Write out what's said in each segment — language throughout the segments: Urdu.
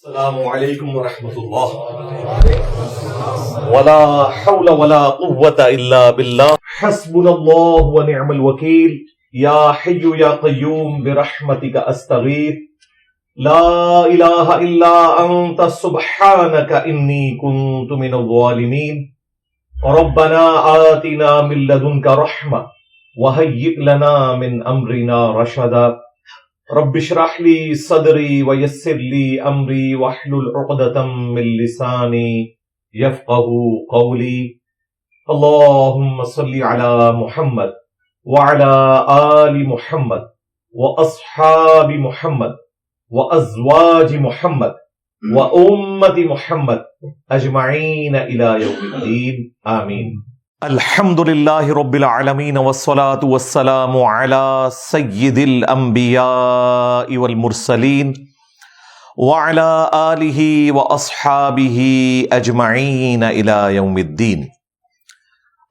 السلام علیکم ورحمۃ اللہ ولا حول ولا قوة الا باللہ حسبنا اللہ ونعم الوکیل یا حی یا قیوم برحمتک استغیث لا الہ الا انت سبحانک انی کنت من الظالمین ربنا آتنا من لدنک رحمة وہیئ لنا من امرنا رشدا رب اشرح لي صدري ويسر لي امري واحلل عقدة من لساني يفقهوا قولي اللهم صل على محمد وعلى آل محمد واصحاب محمد وازواج محمد وامة محمد اجمعين الى يوم الدين آمین۔ الحمد للہ رب العالمین والصلاة والسلام علی سید الانبیاء والمرسلین وعلی آلہ واصحابہ اجمعین الی یوم الدین۔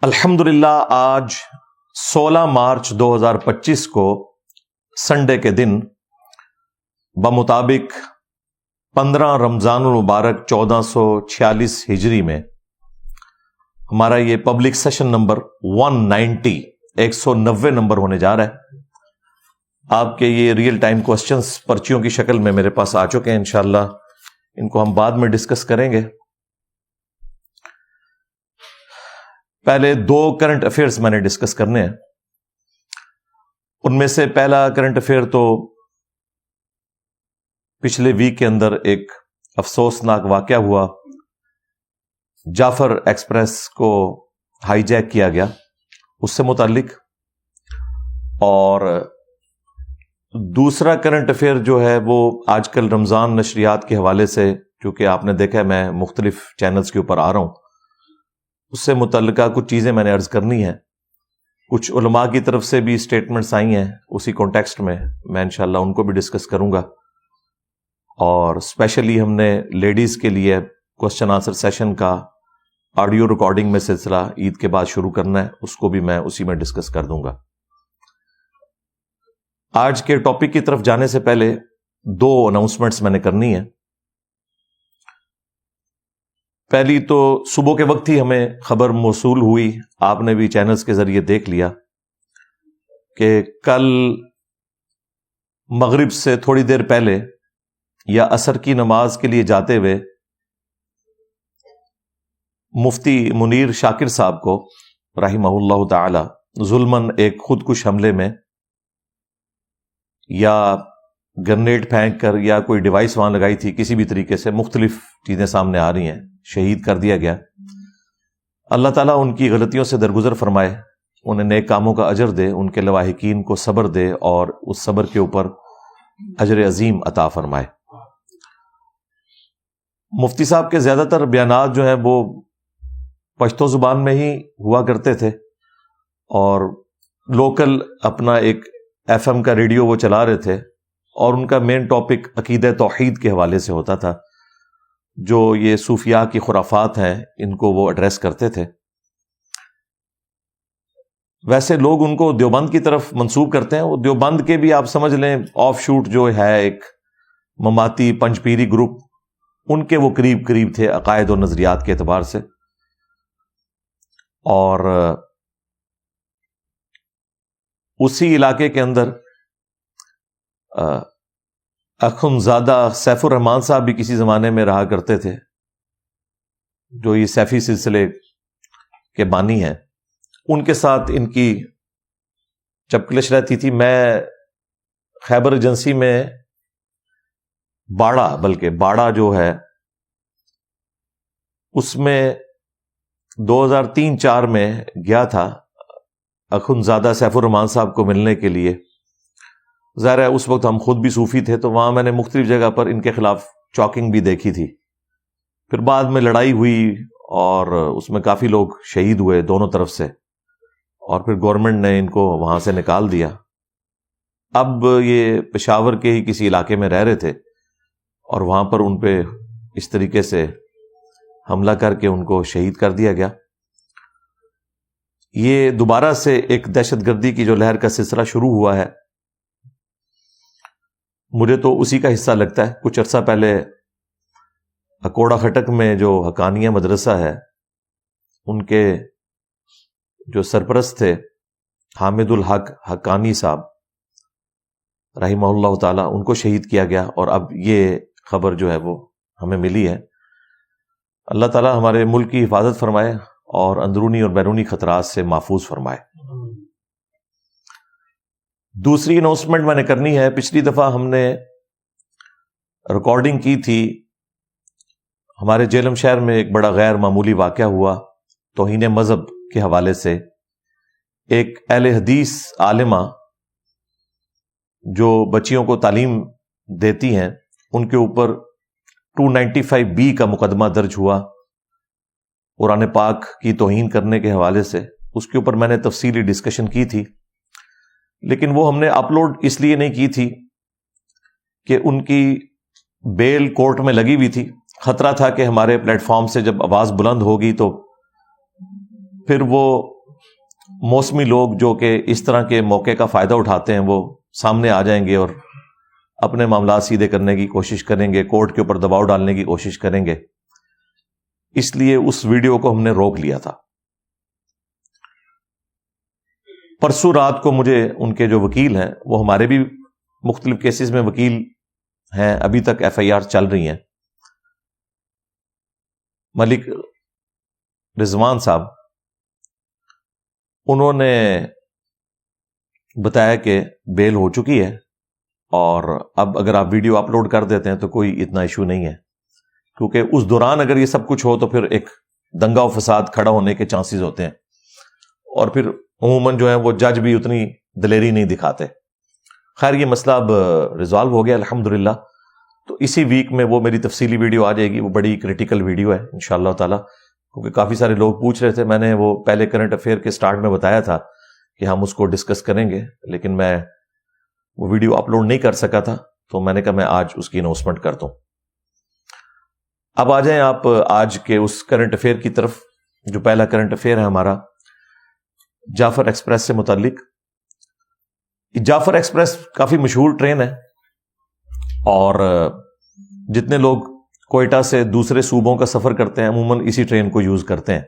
الحمد للہ آج 16 مارچ 2025 کو سنڈے کے دن بمطابق 15 رمضان المبارک 1446 ہجری میں ہمارا یہ پبلک سیشن نمبر 190 نمبر ہونے جا رہا ہے۔ آپ کے یہ ریئل ٹائم کوسچنز پرچیوں کی شکل میں میرے پاس آ چکے ہیں، انشاءاللہ ان کو ہم بعد میں ڈسکس کریں گے۔ پہلے 2 کرنٹ افیئرز میں نے ڈسکس کرنے ہیں۔ ان میں سے پہلا کرنٹ افیئر تو پچھلے ویک کے اندر ایک افسوسناک واقعہ ہوا، جعفر ایکسپریس کو ہائی جیک کیا گیا، اس سے متعلق۔ اور دوسرا کرنٹ افیئر جو ہے وہ آج کل رمضان نشریات کے حوالے سے، چونکہ آپ نے دیکھا ہے میں مختلف چینلز کے اوپر آ رہا ہوں، اس سے متعلقہ کچھ چیزیں میں نے عرض کرنی ہیں۔ کچھ علماء کی طرف سے بھی سٹیٹمنٹس آئی ہیں اسی کانٹیکسٹ میں انشاءاللہ ان کو بھی ڈسکس کروں گا۔ اور اسپیشلی ہم نے لیڈیز کے لیے کوسچن آنسر سیشن کا آڈیو ریکارڈنگ میں سلسلہ عید کے بعد شروع کرنا ہے، اس کو بھی میں اسی میں ڈسکس کر دوں گا۔ آج کے ٹاپک کی طرف جانے سے پہلے 2 اناؤنسمنٹس میں نے کرنی ہے۔ پہلی تو صبح کے وقت ہی ہمیں خبر موصول ہوئی، آپ نے بھی چینلز کے ذریعے دیکھ لیا کہ کل مغرب سے تھوڑی دیر پہلے یا عصر کی نماز کے لیے جاتے ہوئے مفتی منیر شاکر صاحب کو رحمہ اللہ تعالی ظلماً ایک خودکش حملے میں یا گرنیڈ پھینک کر یا کوئی ڈیوائس وہاں لگائی تھی، کسی بھی طریقے سے مختلف چیزیں سامنے آ رہی ہیں، شہید کر دیا گیا۔ اللہ تعالیٰ ان کی غلطیوں سے درگزر فرمائے، انہیں نیک کاموں کا اجر دے، ان کے لواحقین کو صبر دے اور اس صبر کے اوپر اجر عظیم عطا فرمائے۔ مفتی صاحب کے زیادہ تر بیانات جو ہیں وہ پشتو زبان میں ہی ہوا کرتے تھے، اور لوکل اپنا ایک ایف ایم کا ریڈیو وہ چلا رہے تھے، اور ان کا مین ٹاپک عقیدہ توحید کے حوالے سے ہوتا تھا، جو یہ صوفیاء کی خرافات ہیں ان کو وہ ایڈریس کرتے تھے۔ ویسے لوگ ان کو دیوبند کی طرف منسوب کرتے ہیں، وہ دیوبند کے بھی آپ سمجھ لیں آف شوٹ جو ہے ایک مماتی پنج پیری گروپ، ان کے وہ قریب تھے عقائد و نظریات کے اعتبار سے۔ اور اسی علاقے کے اندر اخنزادہ سیف الرحمان صاحب بھی کسی زمانے میں رہا کرتے تھے، جو یہ سیفی سلسلے کے بانی ہیں۔ ان کے ساتھ ان کی چپکلش رہتی تھی۔ میں خیبر ایجنسی میں باڑہ جو ہے اس میں 2003-04 میں گیا تھا اخنزادہ سیف الرحمان صاحب کو ملنے کے لیے۔ ظاہر ہے اس وقت ہم خود بھی صوفی تھے، تو وہاں میں نے مختلف جگہ پر ان کے خلاف چاکنگ بھی دیکھی تھی۔ پھر بعد میں لڑائی ہوئی اور اس میں کافی لوگ شہید ہوئے دونوں طرف سے، اور پھر گورنمنٹ نے ان کو وہاں سے نکال دیا۔ اب یہ پشاور کے ہی کسی علاقے میں رہ رہے تھے، اور وہاں پر ان پہ اس طریقے سے حملہ کر کے ان کو شہید کر دیا گیا۔ یہ دوبارہ سے ایک دہشت گردی کی جو لہر کا سلسلہ شروع ہوا ہے، مجھے تو اسی کا حصہ لگتا ہے۔ کچھ عرصہ پہلے اکوڑا خٹک میں جو حقانیہ مدرسہ ہے، ان کے جو سرپرست تھے حامد الحق حقانی صاحب رحمہ اللہ تعالی، ان کو شہید کیا گیا، اور اب یہ خبر جو ہے وہ ہمیں ملی ہے۔ اللہ تعالی ہمارے ملک کی حفاظت فرمائے اور اندرونی اور بیرونی خطرات سے محفوظ فرمائے۔ دوسری اناؤنسمنٹ میں نے کرنی ہے، پچھلی دفعہ ہم نے ریکارڈنگ کی تھی، ہمارے جہلم شہر میں ایک بڑا غیر معمولی واقعہ ہوا توہین مذہب کے حوالے سے۔ ایک اہل حدیث عالمہ جو بچیوں کو تعلیم دیتی ہیں، ان کے اوپر 295B کا مقدمہ درج ہوا قرآن پاک کی توہین کرنے کے حوالے سے۔ اس کے اوپر میں نے تفصیلی ڈسکشن کی تھی، لیکن وہ ہم نے اپلوڈ اس لیے نہیں کی تھی کہ ان کی بیل کورٹ میں لگی ہوئی تھی، خطرہ تھا کہ ہمارے پلیٹ فارم سے جب آواز بلند ہوگی تو پھر وہ موسمی لوگ جو کہ اس طرح کے موقع کا فائدہ اٹھاتے ہیں وہ سامنے آ جائیں گے اور اپنے معاملات سیدھے کرنے کی کوشش کریں گے، کورٹ کے اوپر دباؤ ڈالنے کی کوشش کریں گے، اس لیے اس ویڈیو کو ہم نے روک لیا تھا۔ پرسوں رات کو مجھے ان کے جو وکیل ہیں، وہ ہمارے بھی مختلف کیسز میں وکیل ہیں، ابھی تک FIR چل رہی ہیں، ملک رضوان صاحب، انہوں نے بتایا کہ بیل ہو چکی ہے، اور اب اگر آپ ویڈیو اپلوڈ کر دیتے ہیں تو کوئی اتنا ایشو نہیں ہے، کیونکہ اس دوران اگر یہ سب کچھ ہو تو پھر ایک دنگا و فساد کھڑا ہونے کے چانسز ہوتے ہیں، اور پھر عموماً جو ہے وہ جج بھی اتنی دلیری نہیں دکھاتے۔ خیر یہ مسئلہ اب ریزالو ہو گیا الحمدللہ، تو اسی ویک میں وہ میری تفصیلی ویڈیو آ جائے گی، وہ بڑی کریٹیکل ویڈیو ہے انشاءاللہ تعالی، کیونکہ کافی سارے لوگ پوچھ رہے تھے، میں نے وہ پہلے کرنٹ افیئر کے سٹارٹ میں بتایا تھا کہ ہم اس کو ڈسکس کریں گے، لیکن میں وہ ویڈیو اپلوڈ نہیں کر سکا تھا، تو میں نے کہا میں آج اس کی اناؤنسمنٹ کر دوں۔ اب آ جائیں آپ آج کے اس کرنٹ افیئر کی طرف۔ جو پہلا کرنٹ افیئر ہے ہمارا جعفر ایکسپریس سے متعلق۔ جعفر ایکسپریس کافی مشہور ٹرین ہے، اور جتنے لوگ کوئٹہ سے دوسرے صوبوں کا سفر کرتے ہیں عموماً اسی ٹرین کو یوز کرتے ہیں،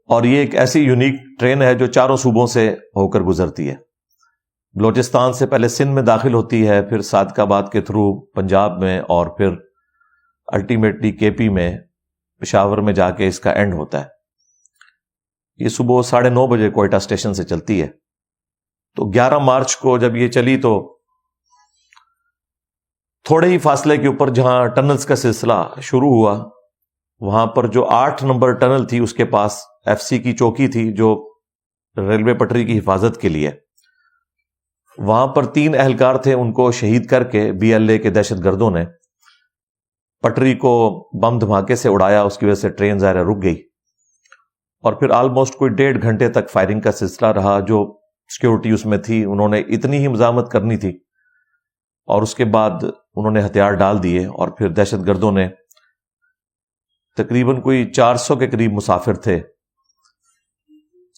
اور یہ ایک ایسی یونیک ٹرین ہے جو چاروں صوبوں سے ہو کر گزرتی ہے۔ بلوچستان سے پہلے سندھ میں داخل ہوتی ہے، پھر صادق آباد کے تھرو پنجاب میں، اور پھر الٹیمیٹلی KP میں، پشاور میں جا کے اس کا اینڈ ہوتا ہے۔ یہ صبح 9:30 بجے کوئٹہ اسٹیشن سے چلتی ہے۔ تو 11 مارچ کو جب یہ چلی تو تھوڑے ہی فاصلے کے اوپر جہاں ٹنلز کا سلسلہ شروع ہوا، وہاں پر جو 8 نمبر ٹنل تھی اس کے پاس FC کی چوکی تھی جو ریلوے پٹری کی حفاظت کے لیے، وہاں پر 3 اہلکار تھے، ان کو شہید کر کے BLA کے دہشت گردوں نے پٹری کو بم دھماکے سے اڑایا، اس کی وجہ سے ٹرین ظاہر رک گئی، اور پھر آلموسٹ کوئی 1.5 گھنٹے تک فائرنگ کا سلسلہ رہا۔ جو سیکیورٹی اس میں تھی انہوں نے اتنی ہی مزاحمت کرنی تھی، اور اس کے بعد انہوں نے ہتھیار ڈال دیے، اور پھر دہشت گردوں نے تقریباً کوئی 400 کے قریب مسافر تھے،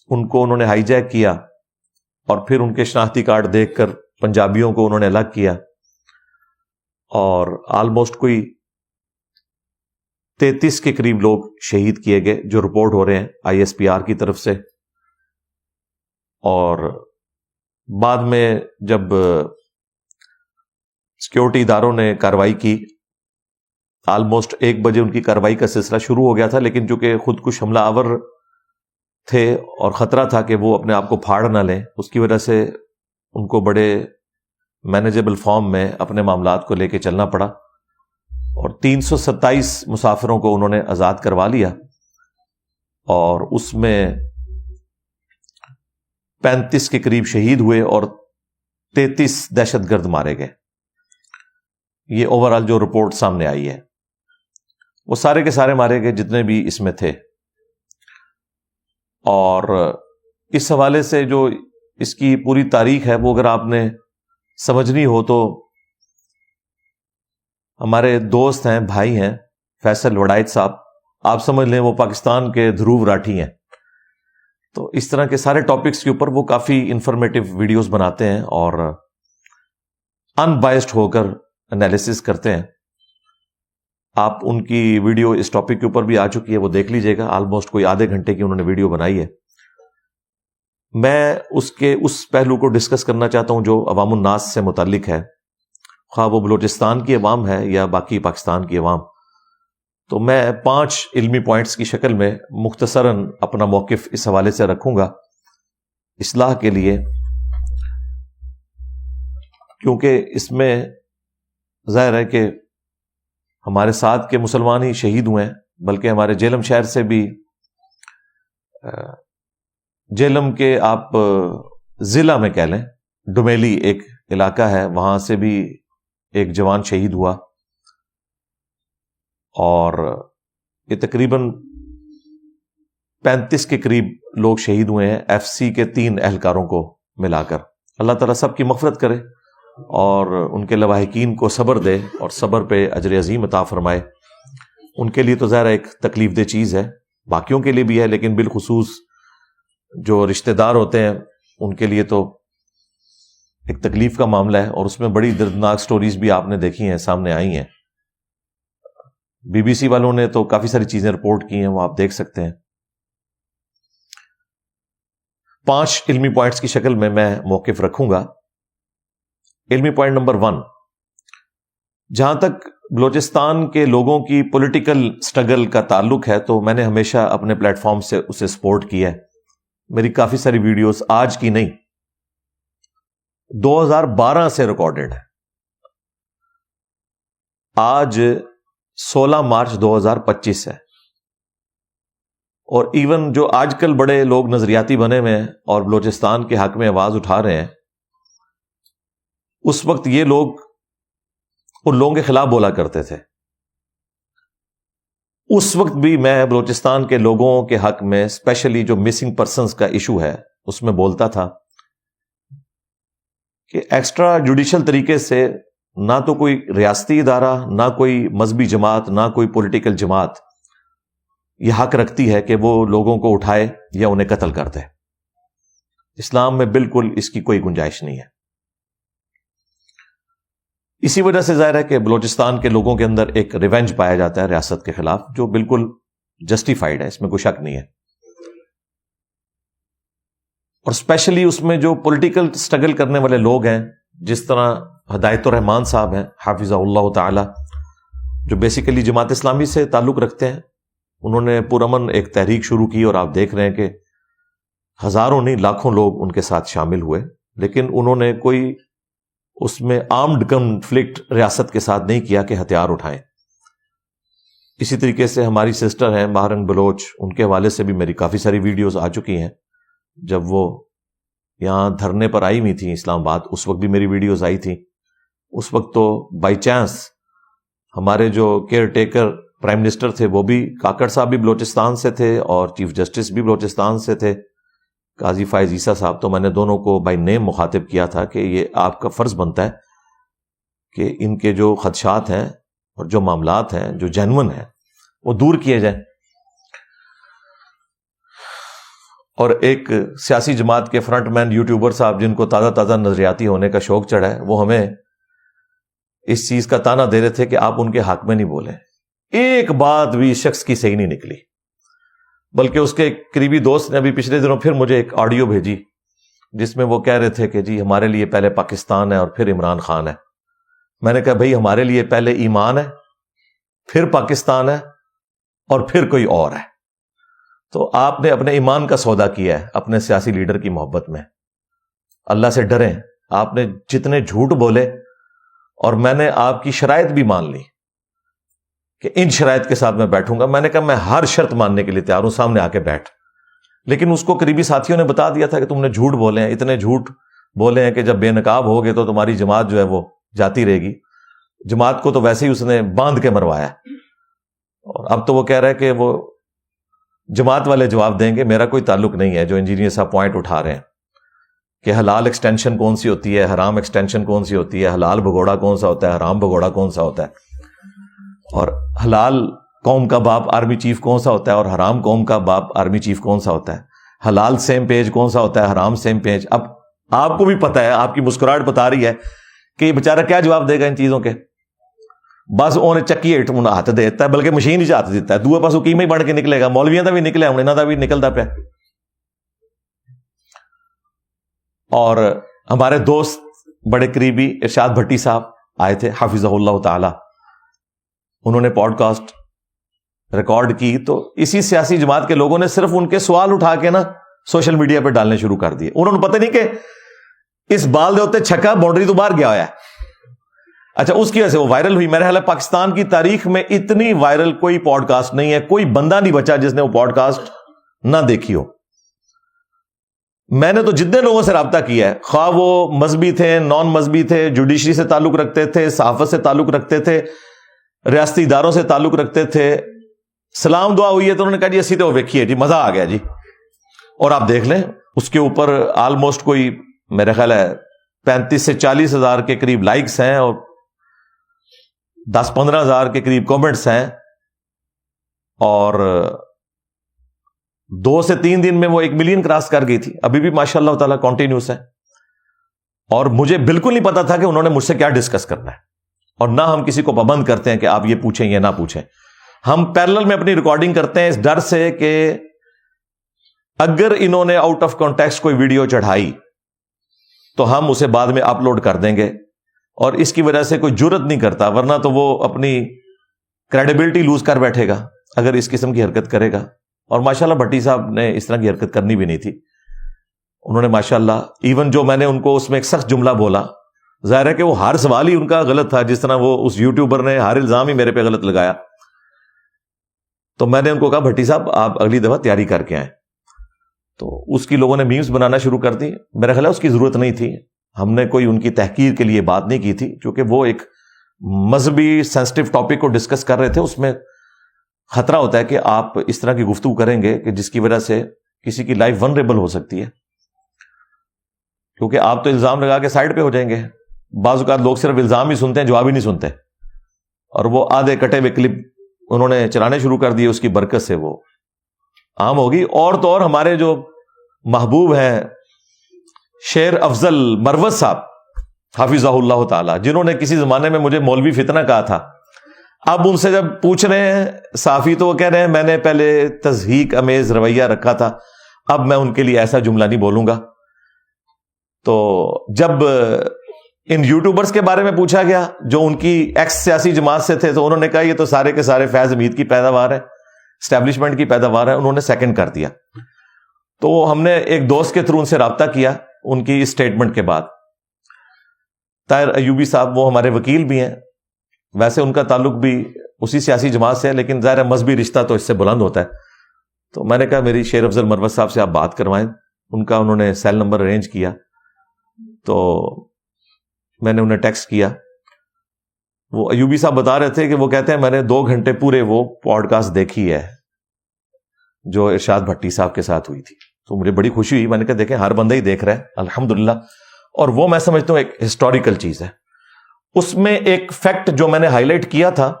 ان کو انہوں نے ہائی جیک کیا، اور پھر ان کے شناختی کارڈ دیکھ کر پنجابیوں کو انہوں نے الگ کیا، اور آلموسٹ کوئی 33 کے قریب لوگ شہید کیے گئے جو رپورٹ ہو رہے ہیں ISPR کی طرف سے۔ اور بعد میں جب سیکیورٹی اداروں نے کارروائی کی، آلموسٹ 1 بجے ان کی کارروائی کا سلسلہ شروع ہو گیا تھا، لیکن چونکہ خودکش حملہ آور تھے اور خطرہ تھا کہ وہ اپنے آپ کو پھاڑ نہ لیں، اس کی وجہ سے ان کو بڑے مینیجبل فارم میں اپنے معاملات کو لے کے چلنا پڑا، اور 327 مسافروں کو انہوں نے آزاد کروا لیا، اور اس میں 35 کے قریب شہید ہوئے اور 33 دہشت گرد مارے گئے۔ یہ اوورال جو رپورٹ سامنے آئی ہے، وہ سارے کے سارے مارے گئے جتنے بھی اس میں تھے۔ اور اس حوالے سے جو اس کی پوری تاریخ ہے وہ اگر آپ نے سمجھنی ہو تو ہمارے دوست ہیں، بھائی ہیں، فیصل وڈائچ صاحب، آپ سمجھ لیں وہ پاکستان کے دھروو راٹھی ہیں، تو اس طرح کے سارے ٹاپکس کے اوپر وہ کافی انفارمیٹیو ویڈیوز بناتے ہیں اور ان بائسڈ ہو کر انالیسس کرتے ہیں۔ آپ ان کی ویڈیو اس ٹاپک کے اوپر بھی آ چکی ہے، وہ دیکھ لیجئے گا. آلموسٹ کوئی آدھے گھنٹے کی انہوں نے ویڈیو بنائی ہے. میں اس پہلو کو ڈسکس کرنا چاہتا ہوں جو عوام الناس سے متعلق ہے، خواہ وہ بلوچستان کی عوام ہے یا باقی پاکستان کی عوام. تو میں 5 علمی پوائنٹس کی شکل میں مختصراً اپنا موقف اس حوالے سے رکھوں گا اصلاح کے لیے، کیونکہ اس میں ظاہر ہے کہ ہمارے ساتھ کے مسلمان ہی شہید ہوئے ہیں، بلکہ ہمارے جہلم شہر سے بھی، جہلم کے آپ ضلع میں کہہ لیں، ڈومیلی ایک علاقہ ہے، وہاں سے بھی ایک جوان شہید ہوا، اور یہ تقریباً 35 کے قریب لوگ شہید ہوئے ہیں، FC کے 3 اہلکاروں کو ملا کر. اللہ تعالیٰ سب کی مغفرت کرے اور ان کے لواحقین کو صبر دے اور صبر پہ اجر عظیم عطا فرمائے. ان کے لیے تو ظاہر ایک تکلیف دہ چیز ہے، باقیوں کے لیے بھی ہے، لیکن بالخصوص جو رشتہ دار ہوتے ہیں ان کے لیے تو ایک تکلیف کا معاملہ ہے. اور اس میں بڑی دردناک سٹوریز بھی آپ نے دیکھی ہیں، سامنے آئی ہیں. BBC والوں نے تو کافی ساری چیزیں رپورٹ کی ہیں، وہ آپ دیکھ سکتے ہیں. 5 علمی پوائنٹس کی شکل میں موقف رکھوں گا. علمی پوائنٹ نمبر 1، جہاں تک بلوچستان کے لوگوں کی پولیٹیکل سٹرگل کا تعلق ہے تو میں نے ہمیشہ اپنے پلیٹ فارم سے اسے سپورٹ کیا ہے. میری کافی ساری ویڈیوز آج کی نہیں، 2012 سے ریکارڈڈ ہے. آج 16 مارچ 2025 ہے، اور ایون جو آج کل بڑے لوگ نظریاتی بنے ہوئے ہیں اور بلوچستان کے حق میں آواز اٹھا رہے ہیں، اس وقت یہ لوگ ان لوگوں کے خلاف بولا کرتے تھے. اس وقت بھی میں بلوچستان کے لوگوں کے حق میں، اسپیشلی جو مسنگ پرسنز کا ایشو ہے، اس میں بولتا تھا کہ ایکسٹرا جوڈیشل طریقے سے نہ تو کوئی ریاستی ادارہ، نہ کوئی مذہبی جماعت، نہ کوئی پولیٹیکل جماعت یہ حق رکھتی ہے کہ وہ لوگوں کو اٹھائے یا انہیں قتل کر دے. اسلام میں بالکل اس کی کوئی گنجائش نہیں ہے. اسی وجہ سے ظاہر ہے کہ بلوچستان کے لوگوں کے اندر ایک ریونج پایا جاتا ہے ریاست کے خلاف، جو بالکل جسٹیفائیڈ ہے، اس میں کوئی شک نہیں ہے. اور اسپیشلی اس میں جو پولیٹیکل سٹرگل کرنے والے لوگ ہیں، جس طرح ہدایت الرحمان صاحب ہیں حافظہ اللہ تعالی، جو بیسیکلی جماعت اسلامی سے تعلق رکھتے ہیں. انہوں نے پرامن ایک تحریک شروع کی اور آپ دیکھ رہے ہیں کہ ہزاروں نہیں لاکھوں لوگ ان کے ساتھ شامل ہوئے، لیکن انہوں نے کوئی اس میں آرمڈ کنفلکٹ ریاست کے ساتھ نہیں کیا کہ ہتھیار اٹھائیں. اسی طریقے سے ہماری سسٹر ہیں ماہرنگ بلوچ، ان کے حوالے سے بھی میری کافی ساری ویڈیوز آ چکی ہیں. جب وہ یہاں دھرنے پر آئی ہوئی تھیں اسلام آباد، اس وقت بھی میری ویڈیوز آئی تھیں. اس وقت تو بائی چانس ہمارے جو کیئر ٹیکر پرائم منسٹر تھے وہ بھی کاکڑ صاحب بھی بلوچستان سے تھے اور چیف جسٹس بھی بلوچستان سے تھے، قاضی فائز عیسیٰ صاحب. تو میں نے دونوں کو بائی نیم مخاطب کیا تھا کہ یہ آپ کا فرض بنتا ہے کہ ان کے جو خدشات ہیں اور جو معاملات ہیں جو جینون ہیں وہ دور کیے جائیں. اور ایک سیاسی جماعت کے فرنٹ مین یوٹیوبر صاحب جن کو تازہ تازہ نظریاتی ہونے کا شوق چڑھا ہے، وہ ہمیں اس چیز کا تانا دے رہے تھے کہ آپ ان کے حق میں نہیں بولیں. ایک بات بھی اس شخص کی صحیح نہیں نکلی، بلکہ اس کے ایک قریبی دوست نے ابھی پچھلے دنوں پھر مجھے ایک آڈیو بھیجی جس میں وہ کہہ رہے تھے کہ جی ہمارے لیے پہلے پاکستان ہے اور پھر عمران خان ہے. میں نے کہا بھائی ہمارے لیے پہلے ایمان ہے، پھر پاکستان ہے اور پھر کوئی اور ہے. تو آپ نے اپنے ایمان کا سودا کیا ہے اپنے سیاسی لیڈر کی محبت میں. اللہ سے ڈریں. آپ نے جتنے جھوٹ بولے، اور میں نے آپ کی شرائط بھی مان لی کہ ان شرائط کے ساتھ میں بیٹھوں گا. میں نے کہا میں ہر شرط ماننے کے لیے تیار ہوں، سامنے آ کے بیٹھ. لیکن اس کو قریبی ساتھیوں نے بتا دیا تھا کہ تم نے جھوٹ بولے ہیں، اتنے جھوٹ بولے ہیں کہ جب بے نقاب ہوگے تو تمہاری جماعت جو ہے وہ جاتی رہے گی. جماعت کو تو ویسے ہی اس نے باندھ کے مروایا، اور اب تو وہ کہہ رہا ہے کہ وہ جماعت والے جواب دیں گے، میرا کوئی تعلق نہیں ہے. جو انجینئر صاحب پوائنٹ اٹھا رہے ہیں کہ حلال ایکسٹینشن کون سی ہوتی ہے، حرام ایکسٹینشن کون سی ہوتی ہے، حلال بھگوڑا کون سا ہوتا ہے، حرام بھگوڑا کون سا ہوتا ہے، اور حلال قوم کا باپ آرمی چیف کون سا ہوتا ہے اور حرام قوم کا باپ آرمی چیف کون سا ہوتا ہے، حلال سیم پیج کون سا ہوتا ہے، حرام سیم پیج. اب آپ کو بھی پتا ہے، آپ کی مسکراہٹ بتا رہی ہے کہ یہ بیچارہ کیا جواب دے گا ان چیزوں کے. بس انہیں چکی ہٹ ہاتھ دیتا ہے, بلکہ مشین ہی ہاتھ دیتا ہے, دوے پاسوں کیما ہی بن کے نکلے گا. مولویاں دا بھی نکلیا, ہوں انہاں دا بھی نکلدا پیا. اور ہمارے دوست بڑے قریبی ارشاد بھٹی صاحب آئے تھے حافظہ اللہ تعالی, انہوں نے پوڈ کاسٹ ریکارڈ کی, تو اسی سیاسی جماعت کے لوگوں نے صرف ان کے سوال اٹھا کے نا سوشل میڈیا پہ ڈالنے شروع کر دیے. انہوں نے پتہ نہیں کہ اس بال دے ہوتے چھکا باؤنڈری تو باہر گیا ہوا ہے. اچھا, اس کی وجہ سے وہ وائرل ہوئی. میرے خیال ہے پاکستان کی تاریخ میں اتنی وائرل کوئی پوڈ کاسٹ نہیں ہے, کوئی بندہ نہیں بچا جس نے وہ پوڈ کاسٹ نہ دیکھی ہو. میں نے تو جتنے لوگوں سے رابطہ کیا ہے, خواہ وہ مذہبی تھے, نان مذہبی تھے, جوڈیشری سے تعلق رکھتے تھے, صحافت سے تعلق رکھتے تھے, ریاستی اداروں سے تعلق رکھتے تھے, سلام دعا ہوئی ہے تو انہوں نے کہا جی اسی تو ویکھیے جی مزہ آ گیا جی. اور آپ دیکھ لیں اس کے اوپر آلموسٹ کوئی میرے خیال ہے 35 سے 40 ہزار کے قریب لائکس ہیں اور 10-15 ہزار کے قریب کامنٹس ہیں, اور 2 سے 3 دن میں وہ 1 ملین کراس کر گئی تھی. ابھی بھی ماشاء اللہ تعالیٰ کنٹینیوس ہے. اور مجھے بالکل نہیں پتا تھا کہ انہوں نے مجھ سے کیا ڈسکس کرنا ہے, اور نہ ہم کسی کو پابند کرتے ہیں کہ آپ یہ پوچھیں یا نہ پوچھیں. ہم پیرلل میں اپنی ریکارڈنگ کرتے ہیں اس ڈر سے کہ اگر انہوں نے آؤٹ آف کانٹیکسٹ کوئی ویڈیو چڑھائی تو ہم اسے بعد میں اپلوڈ کر دیں گے, اور اس کی وجہ سے کوئی جرت نہیں کرتا, ورنہ تو وہ اپنی کریڈیبلٹی لوز کر بیٹھے گا اگر اس قسم کی حرکت کرے گا. اور ماشاءاللہ بھٹی صاحب نے اس طرح کی حرکت کرنی بھی نہیں تھی. انہوں نے ماشاءاللہ ایون جو میں نے ان کو اس میں ایک سخت جملہ بولا, ظاہر ہے کہ وہ ہر سوال ہی ان کا غلط تھا, جس طرح وہ اس یوٹیوبر نے ہر الزام ہی میرے پہ غلط لگایا. تو میں نے ان کو کہا بھٹی صاحب آپ اگلی دفعہ تیاری کر کے آئیں. تو اس کی لوگوں نے میمز بنانا شروع کر دی. میرا خیال ہے اس کی ضرورت نہیں تھی, ہم نے کوئی ان کی تحقیر کے لیے بات نہیں کی تھی, کیونکہ وہ ایک مذہبی سینسٹیو ٹاپک کو ڈسکس کر رہے تھے. اس میں خطرہ ہوتا ہے کہ آپ اس طرح کی گفتگو کریں گے کہ جس کی وجہ سے کسی کی لائف ونریبل ہو سکتی ہے, کیونکہ آپ تو الزام لگا کے سائڈ پہ ہو جائیں گے. بعض اوقات لوگ صرف الزام ہی سنتے ہیں, جواب ہی نہیں سنتے, اور وہ آدھے کٹے ہوئے کلپ انہوں نے چلانے شروع کر دیے. اس کی برکت سے وہ عام ہوگی. اور تو اور ہمارے جو محبوب ہیں شیر افضل مروت صاحب حافظہ اللہ تعالی, جنہوں نے کسی زمانے میں مجھے مولوی فتنہ کہا تھا, اب ان سے جب پوچھ رہے ہیں صحافی تو وہ کہہ رہے ہیں میں نے پہلے تضحیک امیز رویہ رکھا تھا, اب میں ان کے لیے ایسا جملہ نہیں بولوں گا. تو جب ان یوٹیوبرز کے بارے میں پوچھا گیا جو ان کی ایکس سیاسی جماعت سے تھے, تو انہوں نے کہا یہ تو سارے کے سارے فیض امید کی پیداوار ہے, اسٹیبلشمنٹ کی پیداوار ہے. انہوں نے سیکنڈ کر دیا. تو ہم نے ایک دوست کے تھرو ان سے رابطہ کیا ان کی اسٹیٹمنٹ کے بعد. طاہر ایوبی صاحب وہ ہمارے وکیل بھی ہیں, ویسے ان کا تعلق بھی اسی سیاسی جماعت سے ہے, لیکن ظاہر مذہبی رشتہ تو اس سے بلند ہوتا ہے. تو میں نے کہا میری شیر افضل مروت صاحب سے آپ بات کروائیں. ان کا انہوں نے سیل نمبر ارینج کیا, تو میں نے انہیں ٹیکسٹ کیا. وہ ایوبی صاحب بتا رہے تھے کہ وہ کہتے ہیں میں نے 2 گھنٹے پورے وہ پوڈ کاسٹ دیکھی ہے جو ارشاد بھٹی صاحب کے ساتھ ہوئی تھی. تو مجھے بڑی خوشی ہوئی. میں نے کہا دیکھیں ہر بندہ ہی دیکھ رہا ہے الحمدللہ, اور وہ میں سمجھتا ہوں ایک ہسٹوریکل چیز ہے. اس میں ایک فیکٹ جو میں نے ہائی لائٹ کیا تھا,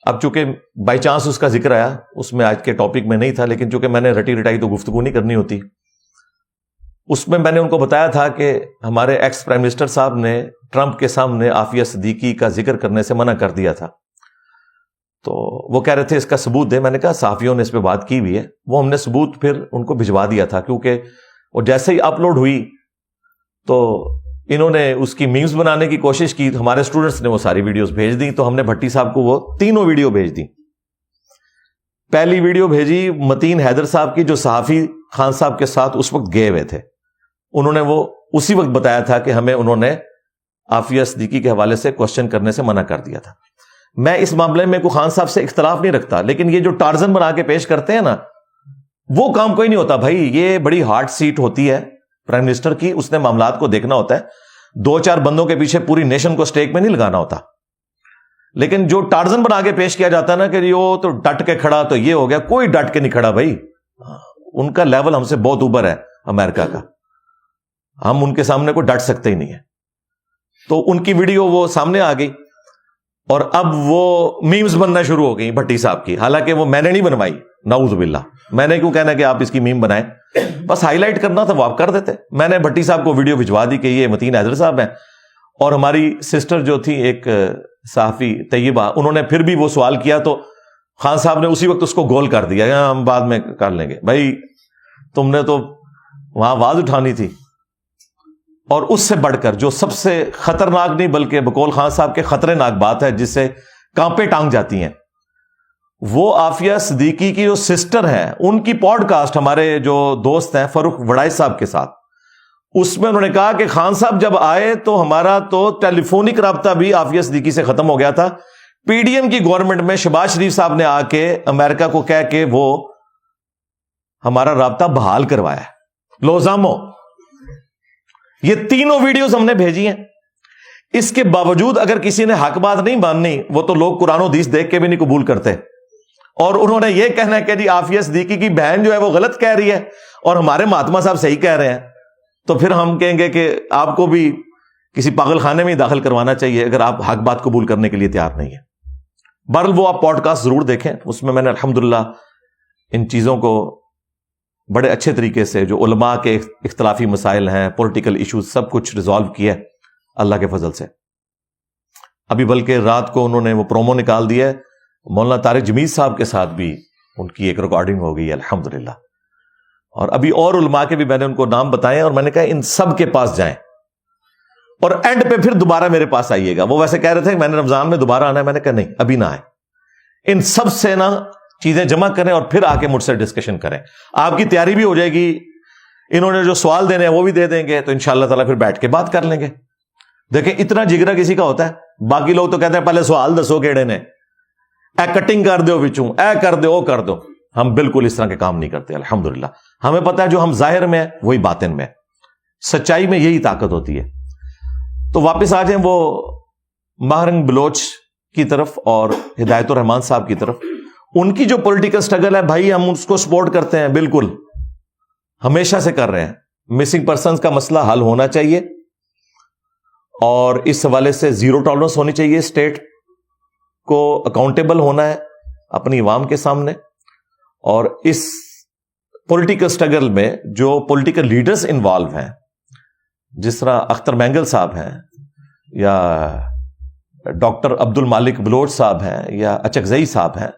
اب چونکہ بائی چانس اس کا ذکر آیا, اس میں آج کے ٹاپک میں نہیں تھا, لیکن چونکہ میں نے رٹی رٹائی تو گفتگو نہیں کرنی ہوتی, اس میں میں نے ان کو بتایا تھا کہ ہمارے ایکس پرائم منسٹر صاحب نے ٹرمپ کے سامنے عافیہ صدیقی کا ذکر کرنے سے منع کر دیا تھا. تو وہ کہہ رہے تھے اس کا ثبوت دے. میں نے کہا صحافیوں نے اس پہ بات کی بھی ہے, وہ ہم نے ثبوت پھر ان کو بھجوا دیا تھا, کیونکہ وہ جیسے ہی اپلوڈ ہوئی تو انہوں نے اس کی میمز بنانے کی کوشش کی. ہمارے اسٹوڈنٹس نے وہ ساری ویڈیوز بھیج دی, تو ہم نے بھٹی صاحب کو وہ 3 ویڈیو بھیج دی. پہلی ویڈیو بھیجی متین حیدر صاحب کی, جو صحافی خان صاحب کے ساتھ اس وقت گئے ہوئے تھے. انہوں نے وہ اسی وقت بتایا تھا کہ ہمیں انہوں نے عافیہ صدیقی کے حوالے سے کوشچن کرنے سے منع کر دیا تھا. میں اس معاملے میں کوئی خان صاحب سے اختلاف نہیں رکھتا, لیکن یہ جو ٹارزن بنا کے پیش کرتے ہیں نا, وہ کام کوئی نہیں ہوتا بھائی. یہ بڑی ہارڈ سیٹ ہوتی ہے پرائم منسٹر کی, اس نے معاملات کو دیکھنا ہوتا ہے. 2-4 بندوں کے پیچھے پوری نیشن کو سٹیک میں نہیں لگانا ہوتا. لیکن جو ٹارزن بنا کے پیش کیا جاتا ہے نا کہ یہ تو ڈٹ کے کھڑا, تو یہ ہو گیا. کوئی ڈٹ کے نہیں کھڑا بھائی, ان کا لیول ہم سے بہت اوپر ہے امریکہ کا, ہم ان کے سامنے کو ڈٹ سکتے ہی نہیں ہیں. تو ان کی ویڈیو وہ سامنے آ گئی, اور اب وہ میمز بننا شروع ہو گئی بھٹی صاحب کی. حالانکہ وہ میں نے نہیں بنوائی, نعوذ باللہ. میں نے کیوں کہنا کہ آپ اس کی میم بنائیں, بس ہائی لائٹ کرنا تھا وہ آپ کر دیتے. میں نے بھٹی صاحب کو ویڈیو بھجوا دی کہ یہ متین حیدر صاحب ہیں, اور ہماری سسٹر جو تھی ایک صحافی طیبہ، انہوں نے پھر بھی وہ سوال کیا تو خان صاحب نے اسی وقت اس کو گول کر دیا، ہم بعد میں کر لیں گے۔ بھائی تم نے تو وہاں آواز اٹھانی تھی۔ اور اس سے بڑھ کر جو سب سے خطرناک نہیں بلکہ بقول خان صاحب کے خطرناک بات ہے جس سے کانپے ٹانگ جاتی ہیں، وہ عافیہ صدیقی کی جو سسٹر ہے ان کی پوڈ کاسٹ ہمارے جو دوست ہیں فاروق وڑائے صاحب کے ساتھ، اس میں انہوں نے کہا کہ خان صاحب جب آئے تو ہمارا تو ٹیلی فونک رابطہ بھی عافیہ صدیقی سے ختم ہو گیا تھا۔ پی ڈی ایم کی گورنمنٹ میں شہباز شریف صاحب نے آ کے امریکہ کو کہہ کے وہ ہمارا رابطہ بحال کروایا۔ لوزامو، یہ تینوں ویڈیوز ہم نے بھیجی ہیں۔ اس کے باوجود اگر کسی نے حق بات نہیں ماننی، وہ تو لوگ قرآن و حدیث دیکھ کے بھی نہیں قبول کرتے، اور انہوں نے یہ کہنا ہے کہ جی عافیہ صدیقی کی بہن جو ہے وہ غلط کہہ رہی ہے اور ہمارے مہاتما صاحب صحیح کہہ رہے ہیں، تو پھر ہم کہیں گے کہ آپ کو بھی کسی پاگل خانے میں ہی داخل کروانا چاہیے اگر آپ حق بات قبول کرنے کے لیے تیار نہیں ہیں۔ بہرحال وہ آپ پوڈ کاسٹ ضرور دیکھیں، اس میں نے الحمدللہ ان چیزوں کو بڑے اچھے طریقے سے، جو علماء کے اختلافی مسائل ہیں، پولیٹیکل ایشوز، سب کچھ ریزالو کیا ہے اللہ کے فضل سے۔ ابھی بلکہ رات کو انہوں نے وہ پرومو نکال دیا ہے، مولانا طارق جمیل صاحب کے ساتھ بھی ان کی ایک ریکارڈنگ ہو گئی ہے الحمدللہ، اور ابھی اور علماء کے بھی میں نے ان کو نام بتائے، اور میں نے کہا ان سب کے پاس جائیں اور اینڈ پہ پھر دوبارہ میرے پاس آئیے گا۔ وہ ویسے کہہ رہے تھے کہ میں نے رمضان میں دوبارہ آنا ہے، میں نے کہا نہیں ابھی نہ آئے، ان سب سے نا چیزیں جمع کریں اور پھر آ کے مجھ سے ڈسکشن کریں، آپ کی تیاری بھی ہو جائے گی، انہوں نے جو سوال دینے ہیں وہ بھی دے دیں گے، تو انشاءاللہ تعالیٰ پھر بیٹھ کے بات کر لیں گے۔ دیکھیں اتنا جگرا کسی کا ہوتا ہے، باقی لوگ تو کہتے ہیں پہلے سوال دسو کیڑے نے، اے کٹنگ کر دو بچوں، اے کر دو وہ کر دو۔ ہم بالکل اس طرح کے کام نہیں کرتے الحمدللہ، ہمیں پتہ ہے جو ہم ظاہر میں ہے وہی باطن میں، سچائی میں یہی طاقت ہوتی ہے۔ تو واپس آ جائیں وہ ماہرنگ بلوچ کی طرف اور ہدایت الرحمان صاحب کی طرف۔ ان کی جو پولیٹیکل سٹرگل ہے بھائی ہم اس کو سپورٹ کرتے ہیں، بالکل ہمیشہ سے کر رہے ہیں۔ مسنگ پرسنز کا مسئلہ حل ہونا چاہیے اور اس حوالے سے زیرو ٹالرنس ہونی چاہیے، اسٹیٹ کو اکاؤنٹیبل ہونا ہے اپنی عوام کے سامنے، اور اس پولیٹیکل سٹرگل میں جو پولیٹیکل لیڈرز انوالو ہیں، جس طرح اختر مینگل صاحب ہیں یا ڈاکٹر عبد المالک بلوچ صاحب ہیں یا اچکزئی صاحب ہیں،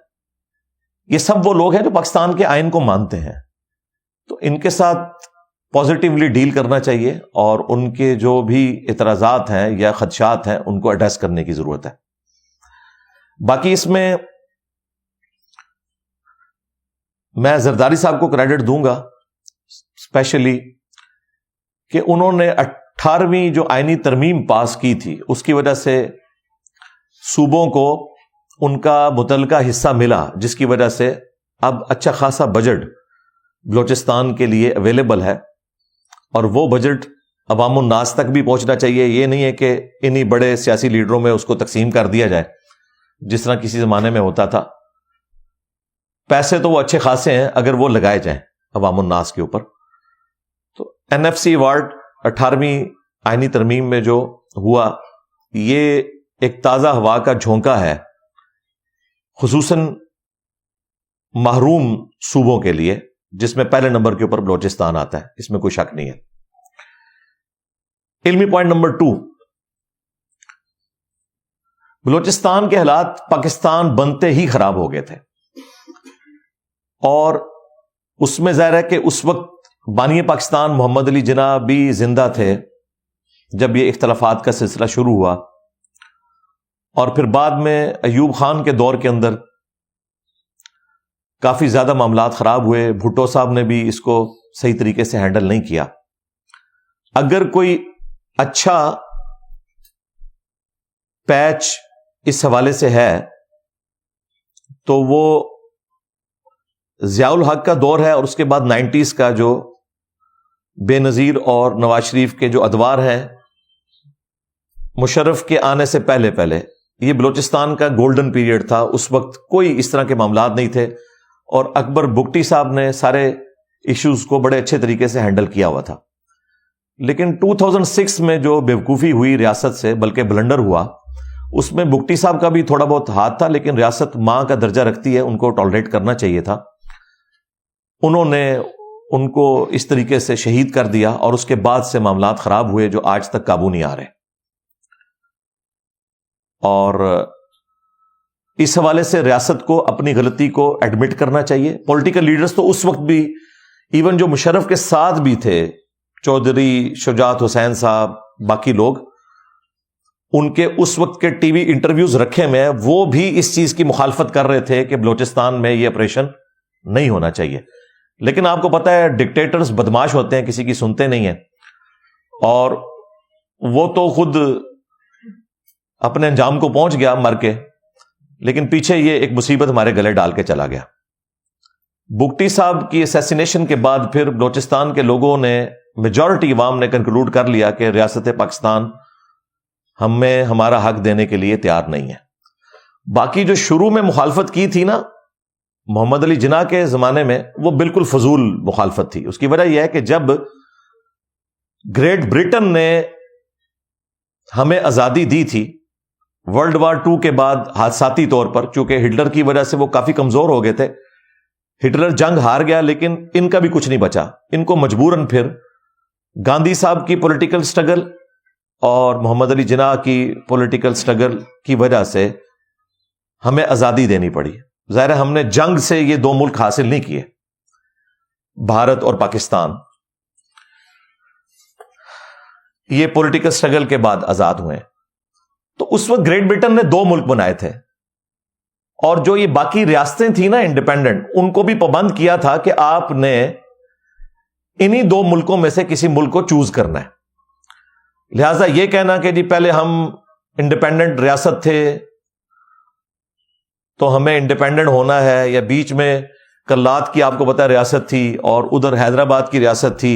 یہ سب وہ لوگ ہیں جو پاکستان کے آئین کو مانتے ہیں، تو ان کے ساتھ پازیٹیولی ڈیل کرنا چاہیے اور ان کے جو بھی اعتراضات ہیں یا خدشات ہیں ان کو ایڈریس کرنے کی ضرورت ہے۔ باقی اس میں میں زرداری صاحب کو کریڈٹ دوں گا اسپیشلی کہ انہوں نے 18ویں جو آئینی ترمیم پاس کی تھی اس کی وجہ سے صوبوں کو ان کا متعلقہ حصہ ملا، جس کی وجہ سے اب اچھا خاصا بجٹ بلوچستان کے لیے اویلیبل ہے، اور وہ بجٹ عوام الناس تک بھی پہنچنا چاہیے۔ یہ نہیں ہے کہ انہی بڑے سیاسی لیڈروں میں اس کو تقسیم کر دیا جائے جس طرح کسی زمانے میں ہوتا تھا۔ پیسے تو وہ اچھے خاصے ہیں اگر وہ لگائے جائیں عوام الناس کے اوپر۔ تو این ایف سی ایوارڈ 18ویں آئینی ترمیم میں جو ہوا، یہ ایک تازہ ہوا کا جھونکا ہے خصوصاً محروم صوبوں کے لیے، جس میں پہلے نمبر کے اوپر بلوچستان آتا ہے، اس میں کوئی شک نہیں ہے۔ علمی پوائنٹ نمبر 2، بلوچستان کے حالات پاکستان بنتے ہی خراب ہو گئے تھے، اور اس میں ظاہر ہے کہ اس وقت بانی پاکستان محمد علی جناح بھی زندہ تھے جب یہ اختلافات کا سلسلہ شروع ہوا، اور پھر بعد میں ایوب خان کے دور کے اندر کافی زیادہ معاملات خراب ہوئے۔ بھٹو صاحب نے بھی اس کو صحیح طریقے سے ہینڈل نہیں کیا۔ اگر کوئی اچھا پیچ اس حوالے سے ہے تو وہ ضیاء الحق کا دور ہے، اور اس کے بعد 90s کا جو بے نظیر اور نواز شریف کے جو ادوار ہیں، مشرف کے آنے سے پہلے یہ بلوچستان کا گولڈن پیریڈ تھا۔ اس وقت کوئی اس طرح کے معاملات نہیں تھے، اور اکبر بگٹی صاحب نے سارے ایشوز کو بڑے اچھے طریقے سے ہینڈل کیا ہوا تھا۔ لیکن 2006 میں جو بیوقوفی ہوئی ریاست سے، بلکہ بلنڈر ہوا، اس میں بگٹی صاحب کا بھی تھوڑا بہت ہاتھ تھا، لیکن ریاست ماں کا درجہ رکھتی ہے، ان کو ٹالریٹ کرنا چاہیے تھا۔ انہوں نے ان کو اس طریقے سے شہید کر دیا، اور اس کے بعد سے معاملات خراب ہوئے جو آج تک قابو نہیں آ رہے۔ اور اس حوالے سے ریاست کو اپنی غلطی کو ایڈمٹ کرنا چاہیے. پولیٹیکل لیڈرز تو اس وقت بھی ایون جو مشرف کے ساتھ بھی تھے, چودھری شجاعت حسین صاحب, باقی لوگ, ان کے اس وقت کے ٹی وی انٹرویوز رکھے میں وہ بھی اس چیز کی مخالفت کر رہے تھے کہ بلوچستان میں یہ آپریشن نہیں ہونا چاہیے. لیکن آپ کو پتا ہے ڈکٹیٹرز بدماش ہوتے ہیں, کسی کی سنتے نہیں ہیں, اور وہ تو خود اپنے انجام کو پہنچ گیا مر کے, لیکن پیچھے یہ ایک مصیبت ہمارے گلے ڈال کے چلا گیا. بگٹی صاحب کی اسیسینیشن کے بعد پھر بلوچستان کے لوگوں نے, میجورٹی عوام نے کنکلوڈ کر لیا کہ ریاست پاکستان ہمیں ہمارا حق دینے کے لیے تیار نہیں ہے. باقی جو شروع میں مخالفت کی تھی نا محمد علی جناح کے زمانے میں, وہ بالکل فضول مخالفت تھی. اس کی وجہ یہ ہے کہ جب گریٹ برٹن نے ہمیں آزادی دی تھی ورلڈ وار 2 کے بعد, حادثاتی طور پر, چونکہ ہٹلر کی وجہ سے وہ کافی کمزور ہو گئے تھے, ہٹلر جنگ ہار گیا, لیکن ان کا بھی کچھ نہیں بچا. ان کو مجبوراً پھر گاندھی صاحب کی پولیٹیکل سٹرگل اور محمد علی جناح کی پولیٹیکل سٹرگل کی وجہ سے ہمیں آزادی دینی پڑی. ظاہر ہے ہم نے جنگ سے یہ 2 ملک حاصل نہیں کیے, بھارت اور پاکستان, یہ پولیٹیکل سٹرگل کے بعد آزاد ہوئے. تو اس وقت گریٹ برٹن نے 2 ملک بنائے تھے, اور جو یہ باقی ریاستیں تھیں نا انڈیپینڈنٹ, ان کو بھی پابند کیا تھا کہ آپ نے انہی 2 ملکوں میں سے کسی ملک کو چوز کرنا ہے. لہذا یہ کہنا کہ جی پہلے ہم انڈیپینڈنٹ ریاست تھے تو ہمیں انڈیپینڈنٹ ہونا ہے, یا بیچ میں کرلات کی آپ کو پتا ریاست تھی اور ادھر حیدرآباد کی ریاست تھی.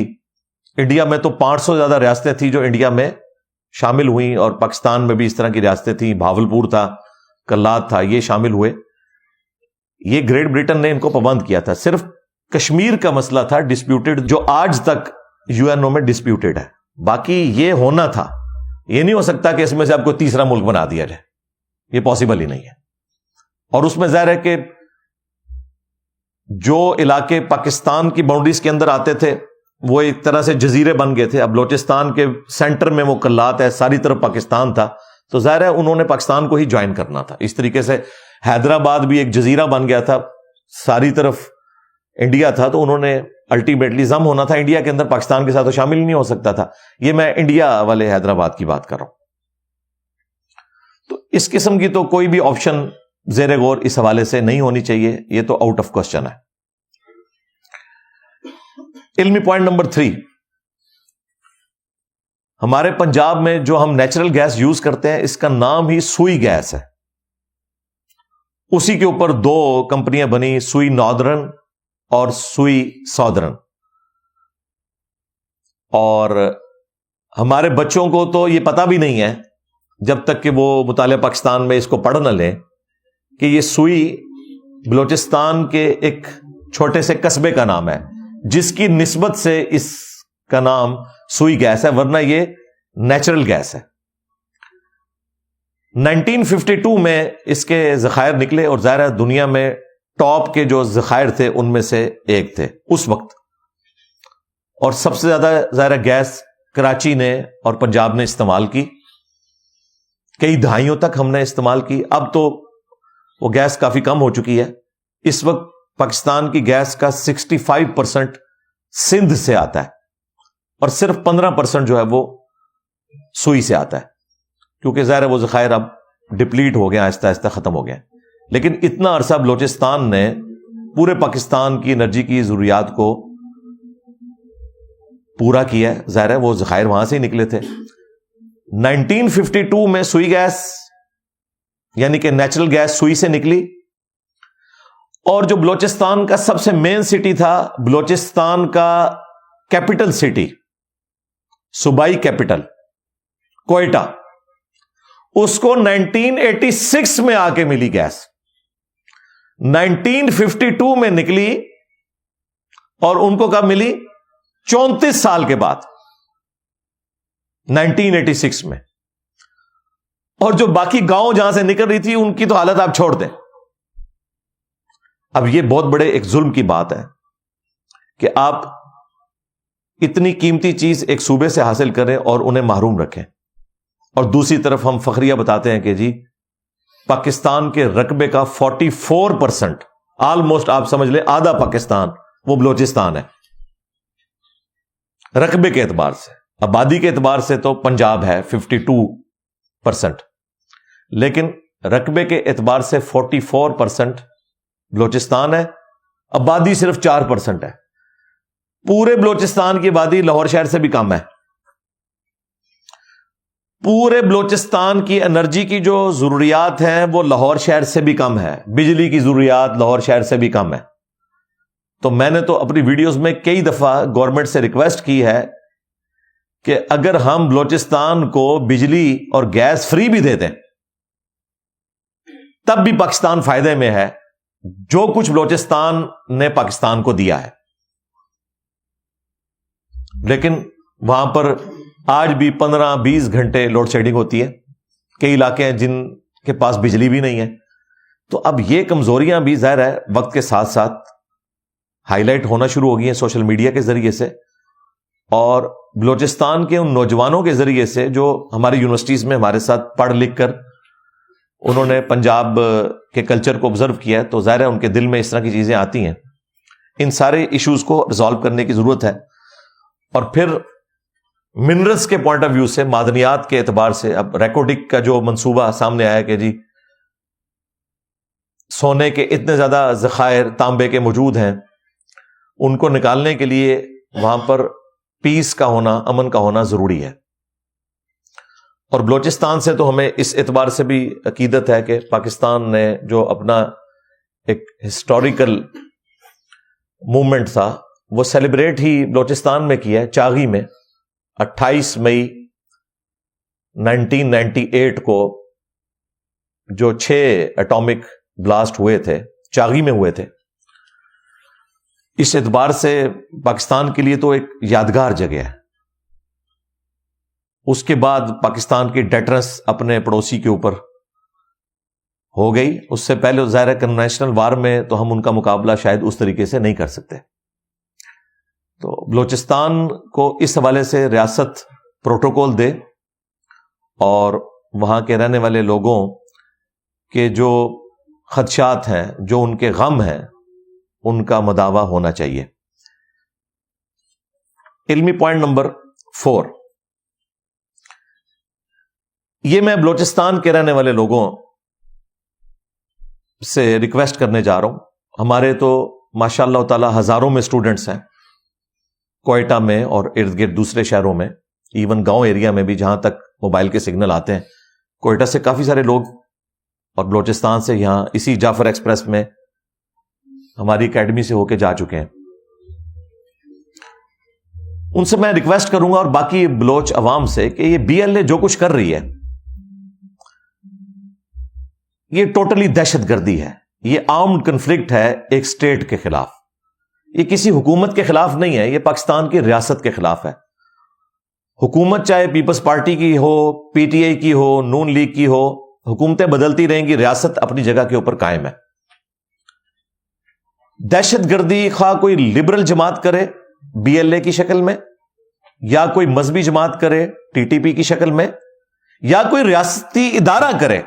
انڈیا میں تو 500 سے زیادہ ریاستیں تھیں جو انڈیا میں شامل ہوئیں, اور پاکستان میں بھی اس طرح کی ریاستیں تھیں, بھاولپور تھا, کرلات تھا, یہ شامل ہوئے. یہ گریٹ برٹن نے ان کو پابند کیا تھا. صرف کشمیر کا مسئلہ تھا ڈسپیوٹڈ, جو آج تک یو این او میں ڈسپیوٹڈ ہے. باقی یہ ہونا تھا. یہ نہیں ہو سکتا کہ اس میں سے آپ کو تیسرا ملک بنا دیا جائے, یہ پاسبل ہی نہیں ہے. اور اس میں ظاہر ہے کہ جو علاقے پاکستان کی باؤنڈریز کے اندر آتے تھے وہ ایک طرح سے جزیرے بن گئے تھے. اب بلوچستان کے سینٹر میں وہ کرلات ہے, ساری طرف پاکستان تھا, تو ظاہر ہے انہوں نے پاکستان کو ہی جوائن کرنا تھا. اس طریقے سے حیدرآباد بھی ایک جزیرہ بن گیا تھا, ساری طرف انڈیا تھا, تو انہوں نے الٹیمیٹلی ضم ہونا تھا انڈیا کے اندر, پاکستان کے ساتھ تو شامل ہی نہیں ہو سکتا تھا. یہ میں انڈیا والے حیدرآباد کی بات کر رہا ہوں. تو اس قسم کی تو کوئی بھی آپشن زیر غور اس حوالے سے نہیں ہونی چاہیے, یہ تو آؤٹ آف کوسچن ہے. علمی پوائنٹ نمبر 3, ہمارے پنجاب میں جو ہم نیچرل گیس یوز کرتے ہیں اس کا نام ہی سوئی گیس ہے. اسی کے اوپر 2 کمپنیاں بنی, سوئی ناردرن اور سوئی ساؤدرن. اور ہمارے بچوں کو تو یہ پتا بھی نہیں ہے جب تک کہ وہ مطالعہ پاکستان میں اس کو پڑھ نہ لیں کہ یہ سوئی بلوچستان کے ایک چھوٹے سے قصبے کا نام ہے جس کی نسبت سے اس کا نام سوئی گیس ہے, ورنہ یہ نیچرل گیس ہے. 1952 میں اس کے ذخائر نکلے, اور ظاہر ہے دنیا میں ٹاپ کے جو ذخائر تھے ان میں سے ایک تھے اس وقت. اور سب سے زیادہ ظاہر گیس کراچی نے اور پنجاب نے استعمال کی, کئی دہائیوں تک ہم نے استعمال کی. اب تو وہ گیس کافی کم ہو چکی ہے. اس وقت پاکستان کی گیس کا 65% سندھ سے آتا ہے, اور صرف 15% جو ہے وہ سوئی سے آتا ہے, کیونکہ ظاہر وہ ذخائر اب ڈپلیٹ ہو گئے, آہستہ آہستہ ختم ہو گئے. لیکن اتنا عرصہ بلوچستان نے پورے پاکستان کی انرجی کی ضروریات کو پورا کیا ہے. ظاہر ہے وہ ذخائر وہاں سے ہی نکلے تھے. 1952 میں سوئی گیس یعنی کہ نیچرل گیس سوئی سے نکلی, اور جو بلوچستان کا سب سے مین سٹی تھا, بلوچستان کا کیپٹل سٹی, صوبائی کیپٹل کوئٹہ, اس کو 1986 میں آ کے ملی گیس. 1952 میں نکلی اور ان کو کب ملی؟ 34 سال کے بعد, 1986 میں. اور جو باقی گاؤں جہاں سے نکل رہی تھی ان کی تو حالت آپ چھوڑ دیں. اب یہ بہت بڑے ایک ظلم کی بات ہے کہ آپ اتنی قیمتی چیز ایک صوبے سے حاصل کریں اور انہیں محروم رکھیں, اور دوسری طرف ہم فخریہ بتاتے ہیں کہ جی پاکستان کے رقبے کا 44%، آلموسٹ آپ سمجھ لیں آدھا پاکستان وہ بلوچستان ہے رقبے کے اعتبار سے. آبادی کے اعتبار سے تو پنجاب ہے 52%، لیکن رقبے کے اعتبار سے 44% بلوچستان ہے. آبادی صرف 4% ہے. پورے بلوچستان کی آبادی لاہور شہر سے بھی کم ہے. پورے بلوچستان کی انرجی کی جو ضروریات ہیں وہ لاہور شہر سے بھی کم ہے. بجلی کی ضروریات لاہور شہر سے بھی کم ہے. تو میں نے تو اپنی ویڈیوز میں کئی دفعہ گورنمنٹ سے ریکویسٹ کی ہے کہ اگر ہم بلوچستان کو بجلی اور گیس فری بھی دے دیں تب بھی پاکستان فائدے میں ہے جو کچھ بلوچستان نے پاکستان کو دیا ہے. لیکن وہاں پر آج بھی 15-20 گھنٹے لوڈ شیڈنگ ہوتی ہے. کئی علاقے ہیں جن کے پاس بجلی بھی نہیں ہے. تو اب یہ کمزوریاں بھی ظاہر ہے وقت کے ساتھ ساتھ ہائی لائٹ ہونا شروع ہو گئی ہیں سوشل میڈیا کے ذریعے سے، اور بلوچستان کے ان نوجوانوں کے ذریعے سے جو ہماری یونیورسٹیز میں ہمارے ساتھ پڑھ لکھ کر انہوں نے پنجاب کے کلچر کو آبزرو کیا ہے. تو ظاہر ہے ان کے دل میں اس طرح کی چیزیں آتی ہیں. ان سارے ایشوز کو ریزالو کرنے کی ضرورت ہے. اور پھر منرلز کے پوائنٹ آف ویو سے، معدنیات کے اعتبار سے، اب ریکوڈک کا جو منصوبہ سامنے آیا کہ جی سونے کے اتنے زیادہ ذخائر تانبے کے موجود ہیں، ان کو نکالنے کے لیے وہاں پر پیس کا ہونا، امن کا ہونا ضروری ہے. اور بلوچستان سے تو ہمیں اس اعتبار سے بھی عقیدت ہے کہ پاکستان نے جو اپنا ایک ہسٹوریکل موومنٹ تھا وہ سیلیبریٹ ہی بلوچستان میں کیا ہے. چاغی میں 28 مئی 1998 کو جو 6 ایٹامک بلاسٹ ہوئے تھے چاغی میں ہوئے تھے، اس اعتبار سے پاکستان کے لیے تو ایک یادگار جگہ ہے. اس کے بعد پاکستان کی ڈیٹرنس اپنے پڑوسی کے اوپر ہو گئی. اس سے پہلے ظاہر ہے کنونشنل وار میں تو ہم ان کا مقابلہ شاید اس طریقے سے نہیں کر سکتے. تو بلوچستان کو اس حوالے سے ریاست پروٹوکول دے اور وہاں کے رہنے والے لوگوں کے جو خدشات ہیں، جو ان کے غم ہیں، ان کا مداوع ہونا چاہیے. علمی پوائنٹ نمبر 4، یہ میں بلوچستان کے رہنے والے لوگوں سے ریکویسٹ کرنے جا رہا ہوں. ہمارے تو ماشاء اللہ تعالی ہزاروں میں اسٹوڈنٹس ہیں کوئٹہ میں اور ارد گرد دوسرے شہروں میں، ایون گاؤں ایریا میں بھی جہاں تک موبائل کے سگنل آتے ہیں. کوئٹہ سے کافی سارے لوگ اور بلوچستان سے یہاں اسی جعفر ایکسپریس میں ہماری اکیڈمی سے ہو کے جا چکے ہیں. ان سے میں ریکویسٹ کروں گا اور باقی بلوچ عوام سے کہ یہ بی ایل اے جو کچھ کر رہی ہے یہ ٹوٹلی دہشت گردی ہے. یہ آرمڈ کنفلکٹ ہے ایک سٹیٹ کے خلاف. یہ کسی حکومت کے خلاف نہیں ہے، یہ پاکستان کی ریاست کے خلاف ہے. حکومت چاہے پیپلز پارٹی کی ہو، پی ٹی آئی کی ہو، نون لیگ کی ہو، حکومتیں بدلتی رہیں گی، ریاست اپنی جگہ کے اوپر قائم ہے. دہشت گردی خواہ کوئی لبرل جماعت کرے بی ایل اے کی شکل میں، یا کوئی مذہبی جماعت کرے ٹی ٹی پی کی شکل میں، یا کوئی ریاستی ادارہ کرے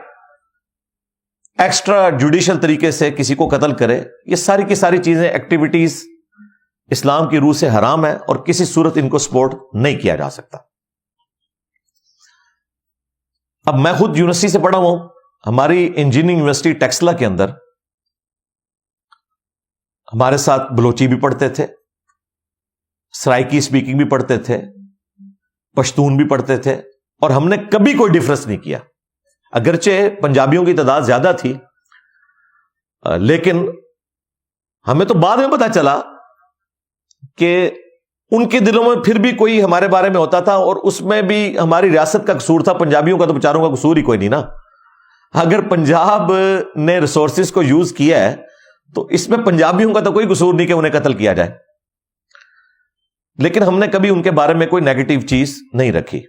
ایکسٹرا جوڈیشل طریقے سے کسی کو قتل کرے، یہ ساری کی ساری چیزیں ایکٹیویٹیز اسلام کی روح سے حرام ہے اور کسی صورت ان کو سپورٹ نہیں کیا جا سکتا. اب میں خود یونیورسٹی سے پڑھا ہوں. ہماری انجینئرنگ یونیورسٹی ٹیکسلا کے اندر ہمارے ساتھ بلوچی بھی پڑھتے تھے، سرائکی اسپیکنگ بھی پڑھتے تھے، پشتون بھی پڑھتے تھے، اور ہم نے کبھی کوئی ڈفرنس نہیں کیا. اگرچہ پنجابیوں کی تعداد زیادہ تھی لیکن ہمیں تو بعد میں پتا چلا کہ ان کے دلوں میں پھر بھی کوئی ہمارے بارے میں ہوتا تھا، اور اس میں بھی ہماری ریاست کا قصور تھا. پنجابیوں کا تو بیچاروں کا قصور ہی کوئی نہیں نا. اگر پنجاب نے ریسورسز کو یوز کیا ہے تو اس میں پنجابیوں کا تو کوئی قصور نہیں کہ انہیں قتل کیا جائے. لیکن ہم نے کبھی ان کے بارے میں کوئی نیگیٹو چیز نہیں رکھی.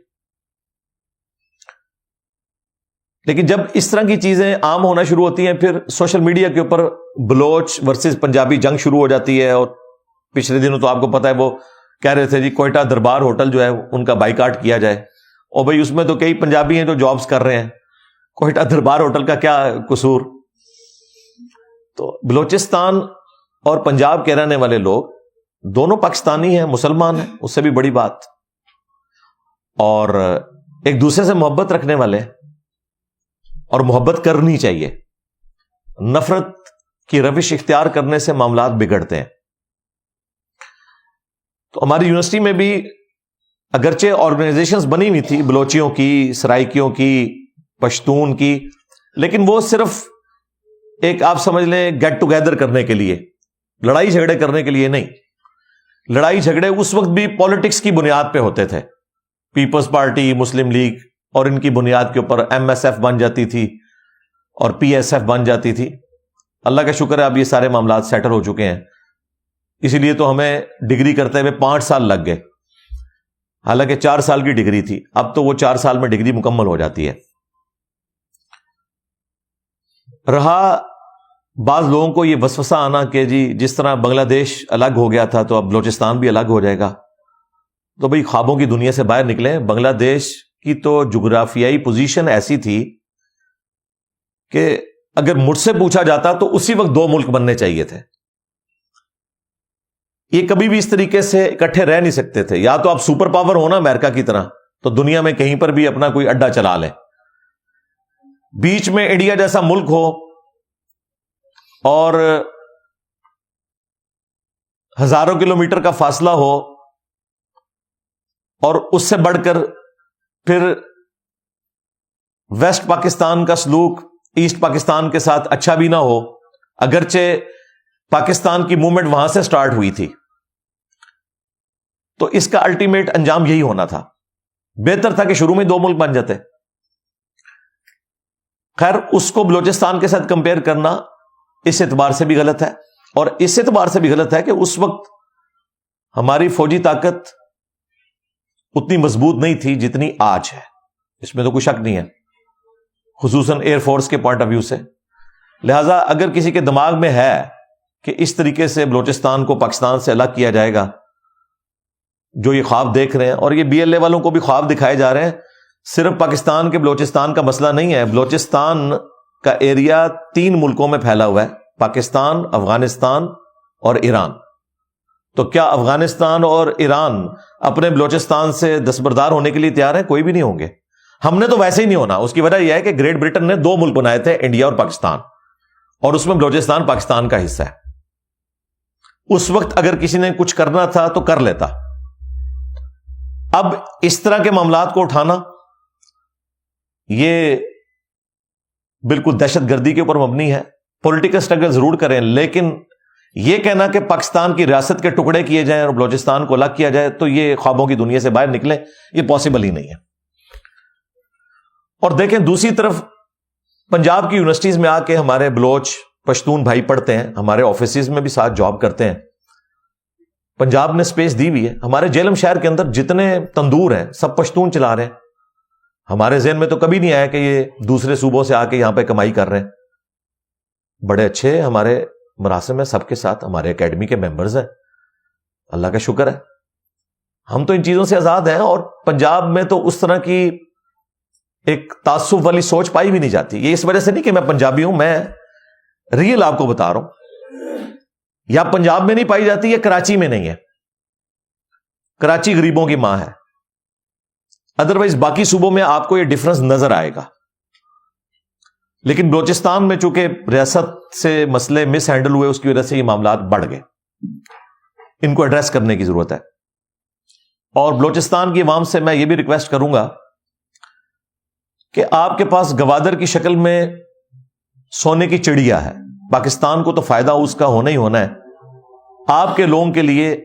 لیکن جب اس طرح کی چیزیں عام ہونا شروع ہوتی ہیں، پھر سوشل میڈیا کے اوپر بلوچ ورسز پنجابی جنگ شروع ہو جاتی ہے. اور پچھلے دنوں تو آپ کو پتا ہے وہ کہہ رہے تھے جی کوئٹہ دربار ہوٹل جو ہے ان کا بائیکاٹ کیا جائے. اور بھائی اس میں تو کئی پنجابی ہیں جو جابز کر رہے ہیں. کوئٹہ دربار ہوٹل کا کیا قصور؟ تو بلوچستان اور پنجاب کے رہنے والے لوگ دونوں پاکستانی ہیں، مسلمان ہیں، اس سے بھی بڑی بات، اور ایک دوسرے سے محبت رکھنے والے، اور محبت کرنی چاہیے۔ نفرت کی روش اختیار کرنے سے معاملات بگڑتے ہیں۔ تو ہماری یونیورسٹی میں بھی اگرچہ آرگنائزیشنز بنی ہوئی تھی، بلوچیوں کی، سرائکیوں کی، پشتون کی، لیکن وہ صرف ایک آپ سمجھ لیں گیٹ ٹوگیدر کرنے کے لیے، لڑائی جھگڑے کرنے کے لیے نہیں۔ لڑائی جھگڑے اس وقت بھی پالیٹکس کی بنیاد پہ ہوتے تھے، پیپلز پارٹی، مسلم لیگ، اور ان کی بنیاد کے اوپر ایم ایس ایف بن جاتی تھی اور پی ایس ایف بن جاتی تھی۔ اللہ کا شکر ہے اب یہ سارے معاملات سیٹل ہو چکے ہیں، اسی لیے تو ہمیں ڈگری کرتے ہوئے 5 سال لگ گئے، حالانکہ 4 سال کی ڈگری تھی، اب تو وہ 4 سال میں ڈگری مکمل ہو جاتی ہے۔ رہا بعض لوگوں کو یہ وسوسہ آنا کہ جی جس طرح بنگلہ دیش الگ ہو گیا تھا تو اب بلوچستان بھی الگ ہو جائے گا، تو بھئی خوابوں کی دنیا سے باہر نکلیں۔ بنگلہ دیش کی تو جغرافیائی پوزیشن ایسی تھی کہ اگر مجھ سے پوچھا جاتا تو اسی وقت 2 ملک بننے چاہیے تھے۔ یہ کبھی بھی اس طریقے سے اکٹھے رہ نہیں سکتے تھے، یا تو آپ سپر پاور ہونا امریکہ کی طرح تو دنیا میں کہیں پر بھی اپنا کوئی اڈا چلا لیں، بیچ میں انڈیا جیسا ملک ہو اور ہزاروں کلومیٹر کا فاصلہ ہو، اور اس سے بڑھ کر پھر ویسٹ پاکستان کا سلوک ایسٹ پاکستان کے ساتھ اچھا بھی نہ ہو، اگرچہ پاکستان کی موومنٹ وہاں سے سٹارٹ ہوئی تھی، تو اس کا الٹیمیٹ انجام یہی ہونا تھا۔ بہتر تھا کہ شروع میں 2 ملک بن جاتے۔ خیر، اس کو بلوچستان کے ساتھ کمپیئر کرنا اس اعتبار سے بھی غلط ہے، اور اس اعتبار سے بھی غلط ہے کہ اس وقت ہماری فوجی طاقت اتنی مضبوط نہیں تھی جتنی آج ہے، اس میں تو کوئی شک نہیں ہے، خصوصاً ایئر فورس کے پوائنٹ آف ویو سے۔ لہٰذا اگر کسی کے دماغ میں ہے کہ اس طریقے سے بلوچستان کو پاکستان سے الگ کیا جائے گا، جو یہ خواب دیکھ رہے ہیں، اور یہ بی ایل اے والوں کو بھی خواب دکھائے جا رہے ہیں، صرف پاکستان کے بلوچستان کا مسئلہ نہیں ہے۔ بلوچستان کا ایریا 3 ملکوں میں پھیلا ہوا ہے، پاکستان، افغانستان اور ایران۔ تو کیا افغانستان اور ایران اپنے بلوچستان سے دستبردار ہونے کے لیے تیار ہیں؟ کوئی بھی نہیں ہوں گے۔ ہم نے تو ویسے ہی نہیں ہونا۔ اس کی وجہ یہ ہے کہ گریٹ برٹن نے 2 ملک بنائے تھے، انڈیا اور پاکستان، اور اس میں بلوچستان پاکستان کا حصہ ہے۔ اس وقت اگر کسی نے کچھ کرنا تھا تو کر لیتا۔ اب اس طرح کے معاملات کو اٹھانا یہ بالکل دہشت گردی کے اوپر مبنی ہے۔ پولیٹیکل سٹرگل ضرور کریں، لیکن یہ کہنا کہ پاکستان کی ریاست کے ٹکڑے کیے جائیں اور بلوچستان کو الگ کیا جائے، تو یہ خوابوں کی دنیا سے باہر نکلیں، یہ پاسبل ہی نہیں ہے۔ اور دیکھیں دوسری طرف پنجاب کی یونیورسٹیز میں آ کے ہمارے بلوچ پشتون بھائی پڑھتے ہیں، ہمارے آفیسز میں بھی ساتھ جاب کرتے ہیں۔ پنجاب نے سپیس دی ہوئی ہے۔ ہمارے جیلم شہر کے اندر جتنے تندور ہیں سب پشتون چلا رہے ہیں۔ ہمارے ذہن میں تو کبھی نہیں آیا کہ یہ دوسرے صوبوں سے آ کے یہاں پہ کمائی کر رہے ہیں۔ بڑے اچھے ہمارے مراسم ہیں، سب کے ساتھ ہمارے اکیڈمی کے ممبرز ہیں، اللہ کا شکر ہے۔ ہم تو ان چیزوں سے آزاد ہیں، اور پنجاب میں تو اس طرح کی ایک تعصب والی سوچ پائی بھی نہیں جاتی۔ یہ اس وجہ سے نہیں کہ میں پنجابی ہوں، میں ریئل آپ کو بتا رہا ہوں۔ یا پنجاب میں نہیں پائی جاتی، یا کراچی میں نہیں ہے۔ کراچی غریبوں کی ماں ہے، ادروائز باقی صوبوں میں آپ کو یہ ڈفرنس نظر آئے گا۔ لیکن بلوچستان میں چونکہ ریاست سے مسئلے مس ہینڈل ہوئے، اس کی وجہ سے یہ معاملات بڑھ گئے۔ ان کو ایڈریس کرنے کی ضرورت ہے۔ اور بلوچستان کی عوام سے میں یہ بھی ریکویسٹ کروں گا کہ آپ کے پاس گوادر کی شکل میں سونے کی چڑیا ہے، پاکستان کو تو فائدہ اس کا ہونا ہی ہونا ہے۔ آپ کے لوگوں کے لیے،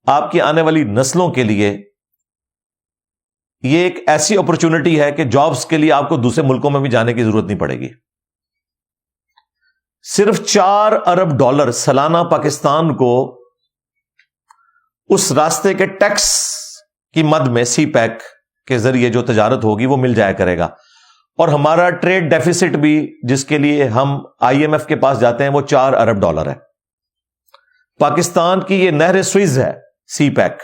آپ کی آنے والی نسلوں کے لیے یہ ایک ایسی اپرچونٹی ہے کہ جابز کے لیے آپ کو دوسرے ملکوں میں بھی جانے کی ضرورت نہیں پڑے گی۔ صرف $4 ارب سالانہ پاکستان کو اس راستے کے ٹیکس کی مد میں سی پیک کے ذریعے جو تجارت ہوگی وہ مل جایا کرے گا۔ اور ہمارا ٹریڈ ڈیفیسٹ بھی جس کے لیے ہم IMF کے پاس جاتے ہیں وہ $4 ارب ہے۔ پاکستان کی یہ نہر سوئز ہے، سی پیک،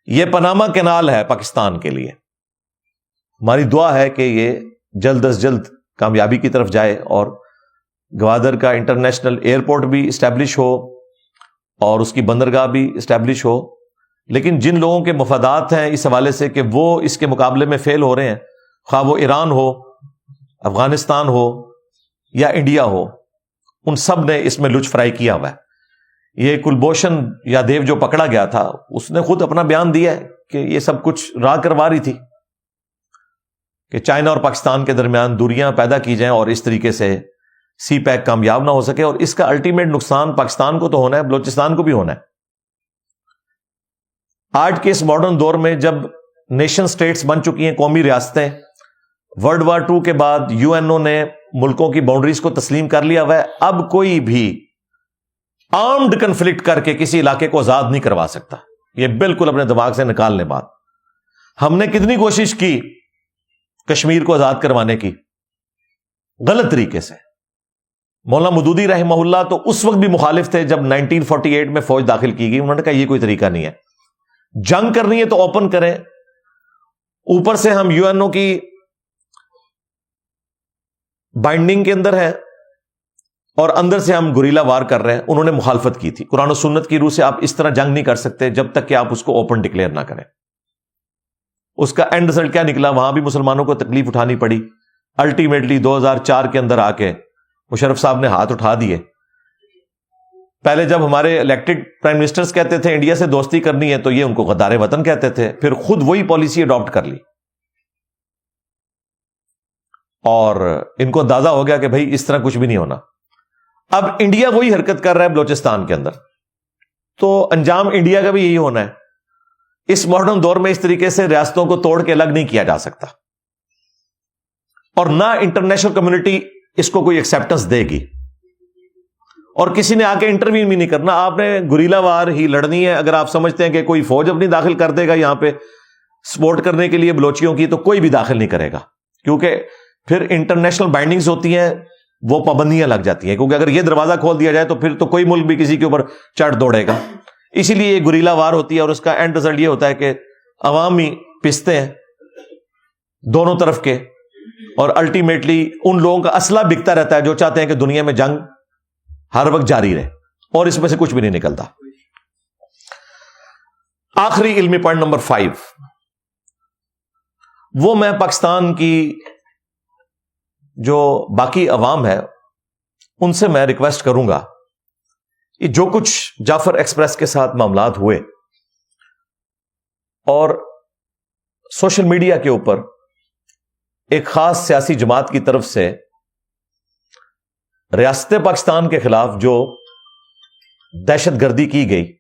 یہ پاناما کینال ہے پاکستان کے لیے۔ ہماری دعا ہے کہ یہ جلد از جلد کامیابی کی طرف جائے اور گوادر کا انٹرنیشنل ایئرپورٹ بھی اسٹیبلش ہو اور اس کی بندرگاہ بھی اسٹیبلش ہو. لیکن جن لوگوں کے مفادات ہیں اس حوالے سے کہ وہ اس کے مقابلے میں فیل ہو رہے ہیں، خواہ وہ ایران ہو، افغانستان ہو یا انڈیا ہو، ان سب نے اس میں لچ فرائی کیا ہوا ہے. یہ کلبھوشن یادیو جو پکڑا گیا تھا، اس نے خود اپنا بیان دیا ہے کہ یہ سب کچھ راہ کروا رہی تھی کہ چائنا اور پاکستان کے درمیان دوریاں پیدا کی جائیں اور اس طریقے سے سی پیک کامیاب نہ ہو سکے، اور اس کا الٹیمیٹ نقصان پاکستان کو تو ہونا ہے، بلوچستان کو بھی ہونا ہے. آج کے اس ماڈرن دور میں جب نیشن سٹیٹس بن چکی ہیں، قومی ریاستیں، ورلڈ وار 2 کے بعد یو این او نے ملکوں کی باؤنڈریز کو تسلیم کر لیا ہوا ہے. اب کوئی بھی آرمڈ کنفلکٹ کر کے کسی علاقے کو آزاد نہیں کروا سکتا. یہ بالکل اپنے دماغ سے نکال لیں بات. ہم نے کتنی کوشش کی کشمیر کو آزاد کروانے کی، غلط طریقے سے. مولانا مودودی رحمہ اللہ تو اس وقت بھی مخالف تھے جب 1948 میں فوج داخل کی گئی. انہوں نے کہا یہ کوئی طریقہ نہیں ہے، جنگ کرنی ہے تو اوپن کریں. اوپر سے ہم یو این او کی بائنڈنگ کے اندر ہے اور اندر سے ہم گوریلا وار کر رہے ہیں. انہوں نے مخالفت کی تھی. قرآن و سنت کی روح سے آپ اس طرح جنگ نہیں کر سکتے جب تک کہ آپ اس کو اوپن ڈکلیئر نہ کریں. اس کا اینڈ رزلٹ کیا نکلا؟ وہاں بھی مسلمانوں کو تکلیف اٹھانی پڑی. الٹیمیٹلی 2004 کے اندر آ کے مشرف صاحب نے ہاتھ اٹھا دیے. پہلے جب ہمارے الیکٹڈ پرائم منسٹرز کہتے تھے انڈیا سے دوستی کرنی ہے تو یہ ان کو غدار وطن کہتے تھے. پھر خود وہی پالیسی اڈاپٹ کر لی اور ان کو اندازہ ہو گیا کہ بھائی اس طرح کچھ بھی نہیں ہونا. اب انڈیا وہی حرکت کر رہا ہے بلوچستان کے اندر، تو انجام انڈیا کا بھی یہی ہونا ہے. اس ماڈرن دور میں اس طریقے سے ریاستوں کو توڑ کے الگ نہیں کیا جا سکتا، اور نہ انٹرنیشنل کمیونٹی اس کو کوئی ایکسیپٹنس دے گی. اور کسی نے آ کے انٹرویو بھی نہیں کرنا. آپ نے گوریلا وار ہی لڑنی ہے. اگر آپ سمجھتے ہیں کہ کوئی فوج اپنی داخل کر دے گا یہاں پہ سپورٹ کرنے کے لیے بلوچیوں کی، تو کوئی بھی داخل نہیں کرے گا، کیونکہ پھر انٹرنیشنل بائنڈنگز ہوتی ہیں، وہ پابندیاں لگ جاتی ہیں. کیونکہ اگر یہ دروازہ کھول دیا جائے تو پھر تو کوئی ملک بھی کسی کے اوپر چڑھ دوڑے گا. اسی لیے یہ گوریلا وار ہوتی ہے، اور اس کا اینڈ رزلٹ یہ ہوتا ہے کہ عوامی پستے ہیں دونوں طرف کے، اور الٹیمیٹلی ان لوگوں کا اسلحہ بکتا رہتا ہے جو چاہتے ہیں کہ دنیا میں جنگ ہر وقت جاری رہے، اور اس میں سے کچھ بھی نہیں نکلتا. آخری علمی پوائنٹ نمبر 5، وہ میں پاکستان کی جو باقی عوام ہے ان سے میں ریکویسٹ کروں گا، یہ جو کچھ جعفر ایکسپریس کے ساتھ معاملات ہوئے اور سوشل میڈیا کے اوپر ایک خاص سیاسی جماعت کی طرف سے ریاست پاکستان کے خلاف جو دہشت گردی کی گئی،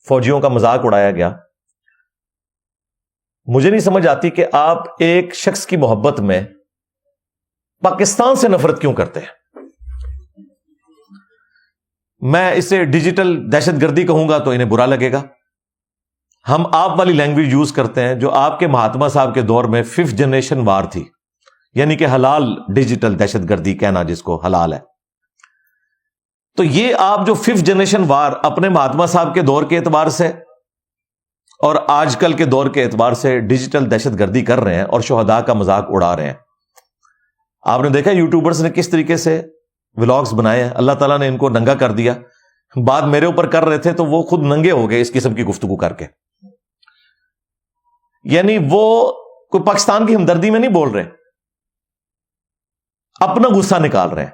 فوجیوں کا مذاق اڑایا گیا، مجھے نہیں سمجھ آتی کہ آپ ایک شخص کی محبت میں پاکستان سے نفرت کیوں کرتے ہیں. میں اسے ڈیجیٹل دہشت گردی کہوں گا تو انہیں برا لگے گا. ہم آپ والی لینگویج یوز کرتے ہیں جو آپ کے مہاتما صاحب کے دور میں 5th جنریشن وار تھی، یعنی کہ حلال ڈیجیٹل دہشت گردی کہنا جس کو حلال ہے. تو یہ آپ جو 5th جنریشن وار اپنے مہاتما صاحب کے دور کے اعتبار سے اور آج کل کے دور کے اعتبار سے ڈیجیٹل دہشت گردی کر رہے ہیں اور شہداء کا مذاق اڑا رہے ہیں. آپ نے دیکھا یوٹیوبرز نے کس طریقے سے ولاگز بنائے ہیں. اللہ تعالیٰ نے ان کو ننگا کر دیا. بات میرے اوپر کر رہے تھے تو وہ خود ننگے ہو گئے اس قسم کی گفتگو کر کے. یعنی وہ کوئی پاکستان کی ہمدردی میں نہیں بول رہے، اپنا غصہ نکال رہے ہیں.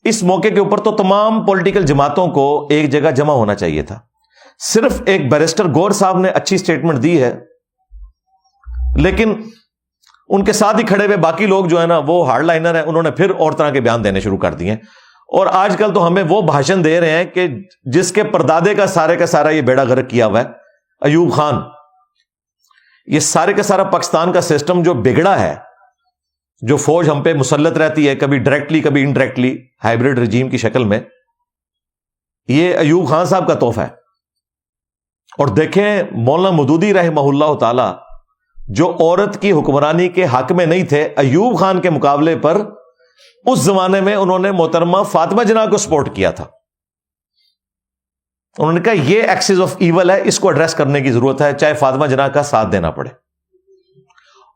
اس موقع کے اوپر تو تمام پولیٹیکل جماعتوں کو ایک جگہ جمع ہونا چاہیے تھا. صرف ایک بیرسٹر گور صاحب نے اچھی سٹیٹمنٹ دی ہے، لیکن ان کے ساتھ ہی کھڑے ہوئے باقی لوگ جو ہے نا وہ ہارڈ لائنر ہیں، انہوں نے پھر اور طرح کے بیان دینے شروع کر دیے. اور آج کل تو ہمیں وہ بھاشن دے رہے ہیں کہ جس کے پردادے کا سارا یہ بیڑا غرق کیا ہوا ہے ایوب خان. یہ سارے کا سارا پاکستان کا سسٹم جو بگڑا ہے، جو فوج ہم پہ مسلط رہتی ہے کبھی ڈائریکٹلی کبھی انڈائریکٹلی ہائبرڈ رجیم کی شکل میں، یہ ایوب خان صاحب کا تحفہ ہے. اور دیکھیں مولانا مودودی رحمہ اللہ تعالی جو عورت کی حکمرانی کے حق میں نہیں تھے، ایوب خان کے مقابلے پر اس زمانے میں انہوں نے محترمہ فاطمہ جناح کو سپورٹ کیا تھا. انہوں نے کہا یہ ایکسس آف ایول ہے، اس کو ایڈریس کرنے کی ضرورت ہے چاہے فاطمہ جناح کا ساتھ دینا پڑے.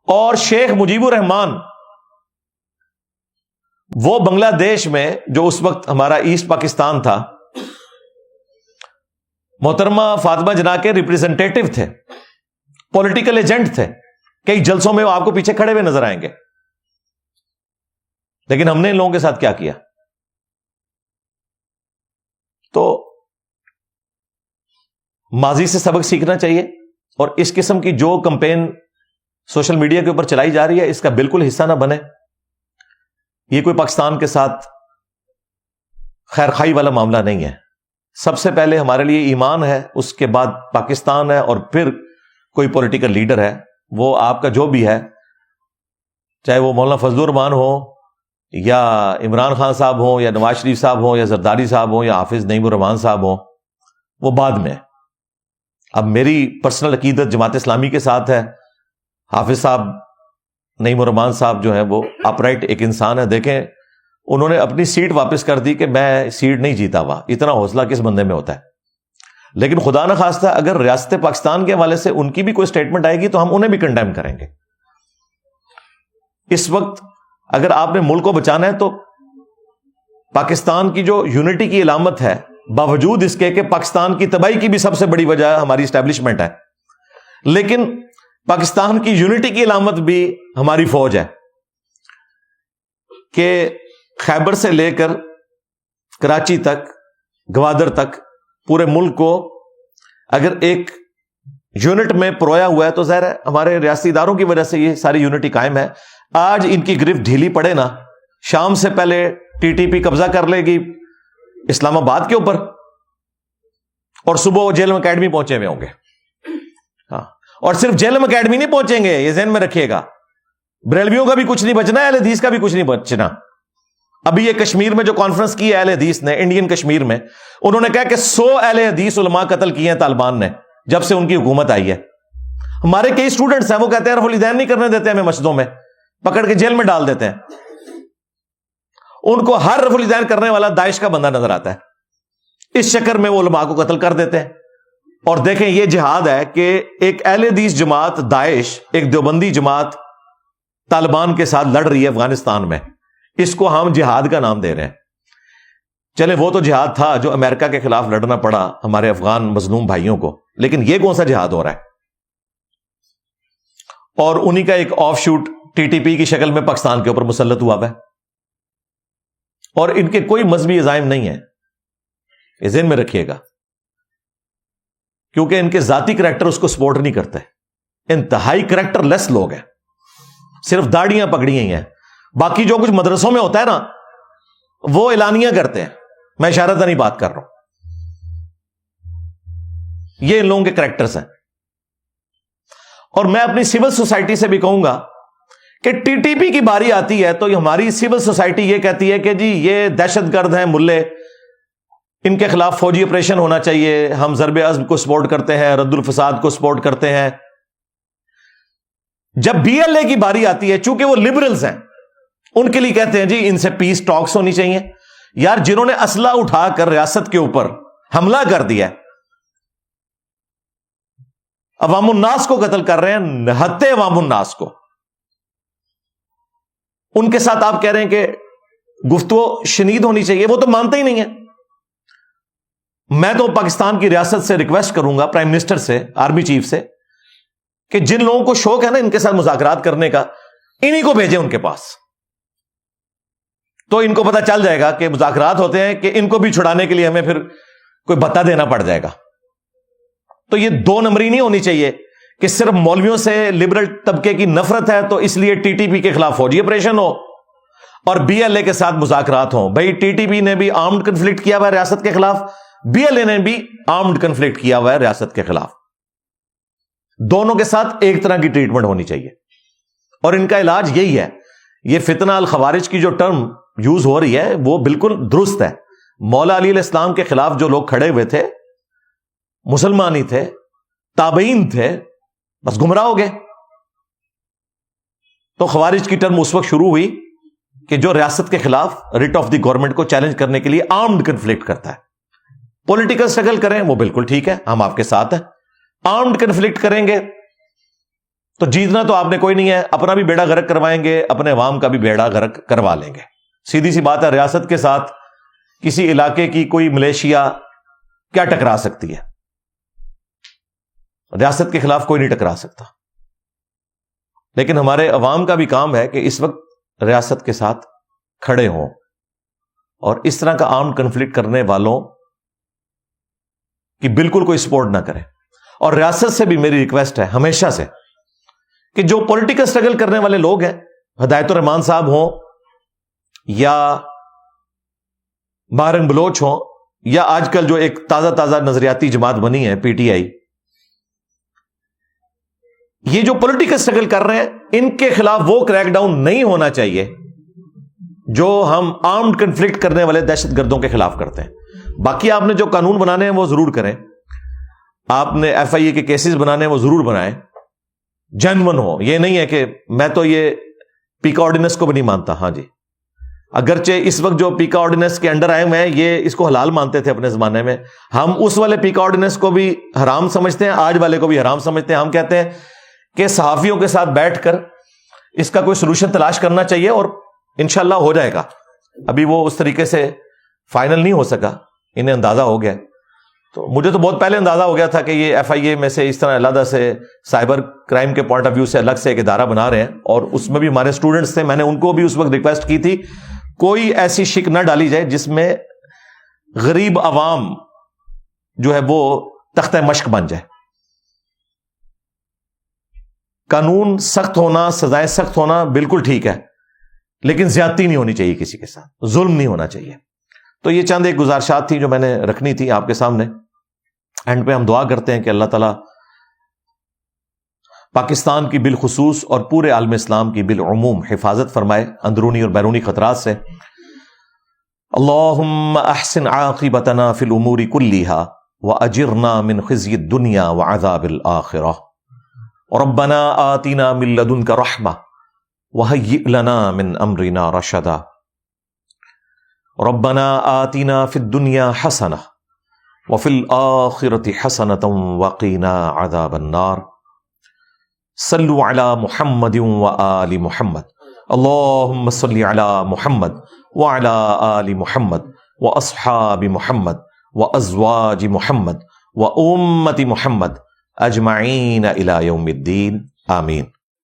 اور شیخ مجیب الرحمان وہ بنگلہ دیش میں جو اس وقت ہمارا ایسٹ پاکستان تھا، محترمہ فاطمہ جناح کے ریپریزنٹیٹو تھے، پولیٹیکل ایجنٹ تھے، کئی جلسوں میں وہ آپ کو پیچھے کھڑے ہوئے نظر آئیں گے. لیکن ہم نے ان لوگوں کے ساتھ کیا کیا؟ تو ماضی سے سبق سیکھنا چاہیے، اور اس قسم کی جو کمپین سوشل میڈیا کے اوپر چلائی جا رہی ہے اس کا بالکل حصہ نہ بنے. یہ کوئی پاکستان کے ساتھ خیر خائی والا معاملہ نہیں ہے. سب سے پہلے ہمارے لیے ایمان ہے، اس کے بعد پاکستان ہے، اور پھر کوئی پولیٹیکل لیڈر ہے، وہ آپ کا جو بھی ہے، چاہے وہ مولانا فضل الرحمان ہو یا عمران خان صاحب ہوں یا نواز شریف صاحب ہوں یا زرداری صاحب ہوں یا حافظ نعیم الرحمان صاحب ہوں، وہ بعد میں. اب میری پرسنل عقیدت جماعت اسلامی کے ساتھ ہے. حافظ صاحب نعیم الرحمان صاحب جو ہے وہ اپرائٹ ایک انسان ہے. دیکھیں انہوں نے اپنی سیٹ واپس کر دی کہ میں سیٹ نہیں جیتا ہوا. اتنا حوصلہ کس بندے میں ہوتا ہے؟ لیکن خدا نہ خواستہ اگر ریاست پاکستان کے حوالے سے ان کی بھی کوئی سٹیٹمنٹ آئے گی تو ہم انہیں بھی کنڈیم کریں گے. اس وقت اگر آپ نے ملک کو بچانا ہے تو پاکستان کی جو یونٹی کی علامت ہے، باوجود اس کے کہ پاکستان کی تباہی کی بھی سب سے بڑی وجہ ہماری اسٹیبلشمنٹ ہے، لیکن پاکستان کی یونٹی کی علامت بھی ہماری فوج ہے کہ خیبر سے لے کر کراچی تک، گوادر تک، پورے ملک کو اگر ایک یونٹ میں پرویا ہوا ہے تو ظاہر ہے ہمارے ریاستی اداروں کی وجہ سے یہ ساری یونٹی قائم ہے. آج ان کی گرفت ڈھیلی پڑے نا، شام سے پہلے ٹی ٹی پی قبضہ کر لے گی اسلام آباد کے اوپر، اور صبح وہ جیلم اکیڈمی پہنچے ہوئے ہوں گے. ہاں، اور صرف جیلم اکیڈمی نہیں پہنچیں گے، یہ ذہن میں رکھیے گا. بریلویوں کا بھی کچھ نہیں بچنا ہے، اہل حدیث کا بھی کچھ نہیں بچنا. ابھی یہ کشمیر میں جو کانفرنس کی ہے اہل حدیث نے، انڈین کشمیر میں، انہوں نے کہا کہ 100 اہل حدیث علماء قتل کیے ہیں طالبان نے جب سے ان کی حکومت آئی ہے. ہمارے کئی اسٹوڈنٹس ہیں، وہ کہتے ہیں رفع الیدین نہیں کرنے دیتے ہمیں مسجدوں میں، پکڑ کے جیل میں ڈال دیتے ہیں. ان کو ہر رفع الیدین کرنے والا داعش کا بندہ نظر آتا ہے. اس چکر میں وہ علماء کو قتل کر دیتے ہیں. اور دیکھیں یہ جہاد ہے کہ ایک اہل حدیث جماعت داعش، ایک دیوبندی جماعت طالبان کے ساتھ لڑ رہی ہے افغانستان میں. اس کو ہم جہاد کا نام دے رہے ہیں. چلے وہ تو جہاد تھا جو امریکہ کے خلاف لڑنا پڑا ہمارے افغان مظلوم بھائیوں کو، لیکن یہ کون سا جہاد ہو رہا ہے؟ اور انہی کا ایک of shoot T T P کی شکل میں پاکستان کے اوپر مسلط ہوا ہے، اور ان کے کوئی مذہبی عزائم نہیں ہے. یہ ذہن میں رکھیے گا، کیونکہ ان کے ذاتی کریکٹر اس کو سپورٹ نہیں کرتے. انتہائی کریکٹر لیس لوگ ہیں، صرف داڑیاں پکڑی ہوئی ہیں. باقی جو کچھ مدرسوں میں ہوتا ہے نا وہ اعلانیہ کرتے ہیں. میں اشارتاً نہیں بات کر رہا ہوں. یہ ان لوگوں کے کریکٹرز ہیں. اور میں اپنی سول سوسائٹی سے بھی کہوں گا کہ ٹی ٹی پی کی باری آتی ہے تو ہماری سول سوسائٹی یہ کہتی ہے کہ جی یہ دہشت گرد ہیں ملے، ان کے خلاف فوجی آپریشن ہونا چاہیے، ہم ضرب عزم کو سپورٹ کرتے ہیں، رد الفساد کو سپورٹ کرتے ہیں. جب بی ایل اے کی باری آتی ہے، چونکہ وہ لبرلز ہیں، ان کے لیے کہتے ہیں جی ان سے پیس ٹاکس ہونی چاہیے. یار جنہوں نے اسلحہ اٹھا کر ریاست کے اوپر حملہ کر دیا، عوام الناس کو قتل کر رہے ہیں، نہتے عوام الناس کو، ان کے ساتھ آپ کہہ رہے ہیں کہ گفتگو شنید ہونی چاہیے. وہ تو مانتے ہی نہیں ہیں. میں تو پاکستان کی ریاست سے ریکویسٹ کروں گا، پرائم منسٹر سے، آرمی چیف سے، کہ جن لوگوں کو شوق ہے نا ان کے ساتھ مذاکرات کرنے کا، انہی کو بھیجیں ان کے پاس. تو ان کو پتا چل جائے گا کہ مذاکرات ہوتے ہیں، کہ ان کو بھی چھڑانے کے لیے ہمیں پھر کوئی بتا دینا پڑ جائے گا. تو یہ دو نمبری نہیں ہونی چاہیے کہ صرف مولویوں سے لبرل طبقے کی نفرت ہے تو اس لیے ٹی ٹی پی کے خلاف فوجی آپریشن ہو اور بی ایل اے کے ساتھ مذاکرات ہوں. بھائی ٹی ٹی پی نے بھی آرمڈ کنفلکٹ کیا ہوا ہے ریاست کے خلاف، بی ایل اے نے بھی آرمڈ کنفلکٹ کیا ہوا ہے ریاست کے خلاف. دونوں کے ساتھ ایک طرح کی ٹریٹمنٹ ہونی چاہیے. اور ان کا علاج یہی ہے. یہ فتنہ الخوارج کی جو ٹرم یوز ہو رہی ہے وہ بالکل درست ہے. مولا علی علیہ السلام کے خلاف جو لوگ کھڑے ہوئے تھے مسلمان ہی تھے، تابعین تھے، بس گمراہ ہو گئے. تو خوارج کی ٹرم اس وقت شروع ہوئی کہ جو ریاست کے خلاف ریٹ آف دی گورنمنٹ کو چیلنج کرنے کے لیے آرمڈ کنفلکٹ کرتا ہے. پولیٹیکل سٹرگل کریں وہ بالکل ٹھیک ہے، ہم آپ کے ساتھ ہیں. آرمڈ کنفلکٹ کریں گے تو جیتنا تو آپ نے کوئی نہیں ہے، اپنا بھی بیڑا غرق کروائیں گے، اپنے عوام کا بھی بیڑا غرق کروا لیں گے. سیدھی سی بات ہے، ریاست کے ساتھ کسی علاقے کی کوئی ملیشیا کیا ٹکرا سکتی ہے؟ ریاست کے خلاف کوئی نہیں ٹکرا سکتا. لیکن ہمارے عوام کا بھی کام ہے کہ اس وقت ریاست کے ساتھ کھڑے ہوں اور اس طرح کا آرمڈ کنفلکٹ کرنے والوں کی بالکل کوئی سپورٹ نہ کریں. اور ریاست سے بھی میری ریکویسٹ ہے ہمیشہ سے کہ جو پولیٹیکل سٹرگل کرنے والے لوگ ہیں، ہدایت الرحمان صاحب ہوں یا بارن بلوچ ہوں یا آج کل جو ایک تازہ نظریاتی جماعت بنی ہے PTI، یہ جو پولیٹیکل سٹرگل کر رہے ہیں ان کے خلاف وہ کریک ڈاؤن نہیں ہونا چاہیے جو ہم آرمڈ کنفلکٹ کرنے والے دہشت گردوں کے خلاف کرتے ہیں. باقی آپ نے جو قانون بنانے ہیں وہ ضرور کریں، آپ نے FIA کے کیسز بنانے ہیں وہ ضرور بنائیں، جینون ہو. یہ نہیں ہے کہ میں تو یہ پیکا آرڈیننس کو بھی نہیں مانتا. ہاں جی، اگرچہ اس وقت جو پیکا آرڈیننس کے انڈر آئے ہوئے ہیں یہ اس کو حلال مانتے تھے اپنے زمانے میں، ہم اس والے پیکا آرڈیننس کو بھی حرام سمجھتے ہیں، آج والے کو بھی حرام سمجھتے ہیں. ہم کہتے ہیں کہ صحافیوں کے ساتھ بیٹھ کر اس کا کوئی سولوشن تلاش کرنا چاہیے اور انشاءاللہ ہو جائے گا. ابھی وہ اس طریقے سے فائنل نہیں ہو سکا، انہیں اندازہ ہو گیا. تو مجھے تو بہت پہلے اندازہ ہو گیا تھا کہ یہ FIA میں سے اس طرح علیحدہ سے سائبر کرائم کے پوائنٹ آف ویو سے الگ سے ایک ادارہ بنا رہے ہیں، اور اس میں بھی ہمارے اسٹوڈنٹس تھے. میں نے ان کو بھی اس وقت ریکویسٹ کی تھی کوئی ایسی شک نہ ڈالی جائے جس میں غریب عوام جو ہے وہ تختہ مشق بن جائے. قانون سخت ہونا، سزائیں سخت ہونا بالکل ٹھیک ہے، لیکن زیادتی نہیں ہونی چاہیے، کسی کے ساتھ ظلم نہیں ہونا چاہیے. تو یہ چند ایک گزارشات تھی جو میں نے رکھنی تھی آپ کے سامنے. اینڈ پہ ہم دعا کرتے ہیں کہ اللہ تعالیٰ پاکستان کی بالخصوص اور پورے عالم اسلام کی بالعموم حفاظت فرمائے اندرونی اور بیرونی خطرات سے. اللہم احسن عاقبتنا فی الامور کلیہا واجرنا من خزی الدنیا وعذاب الآخرہ. ربنا آتنا من لدنک رحمہ وہیئ لنا من امرنا رشدا. ربنا آتنا فی الدنیا حسنہ وفی الآخرۃ حسنۃ وقنا عذاب النار. صلو علی محمد وآل محمد. اللہم صل علی محمد وعلی آل محمد واصحاب محمد وازواج محمد وامت محمد اجمعین الی یوم الدین. آمین.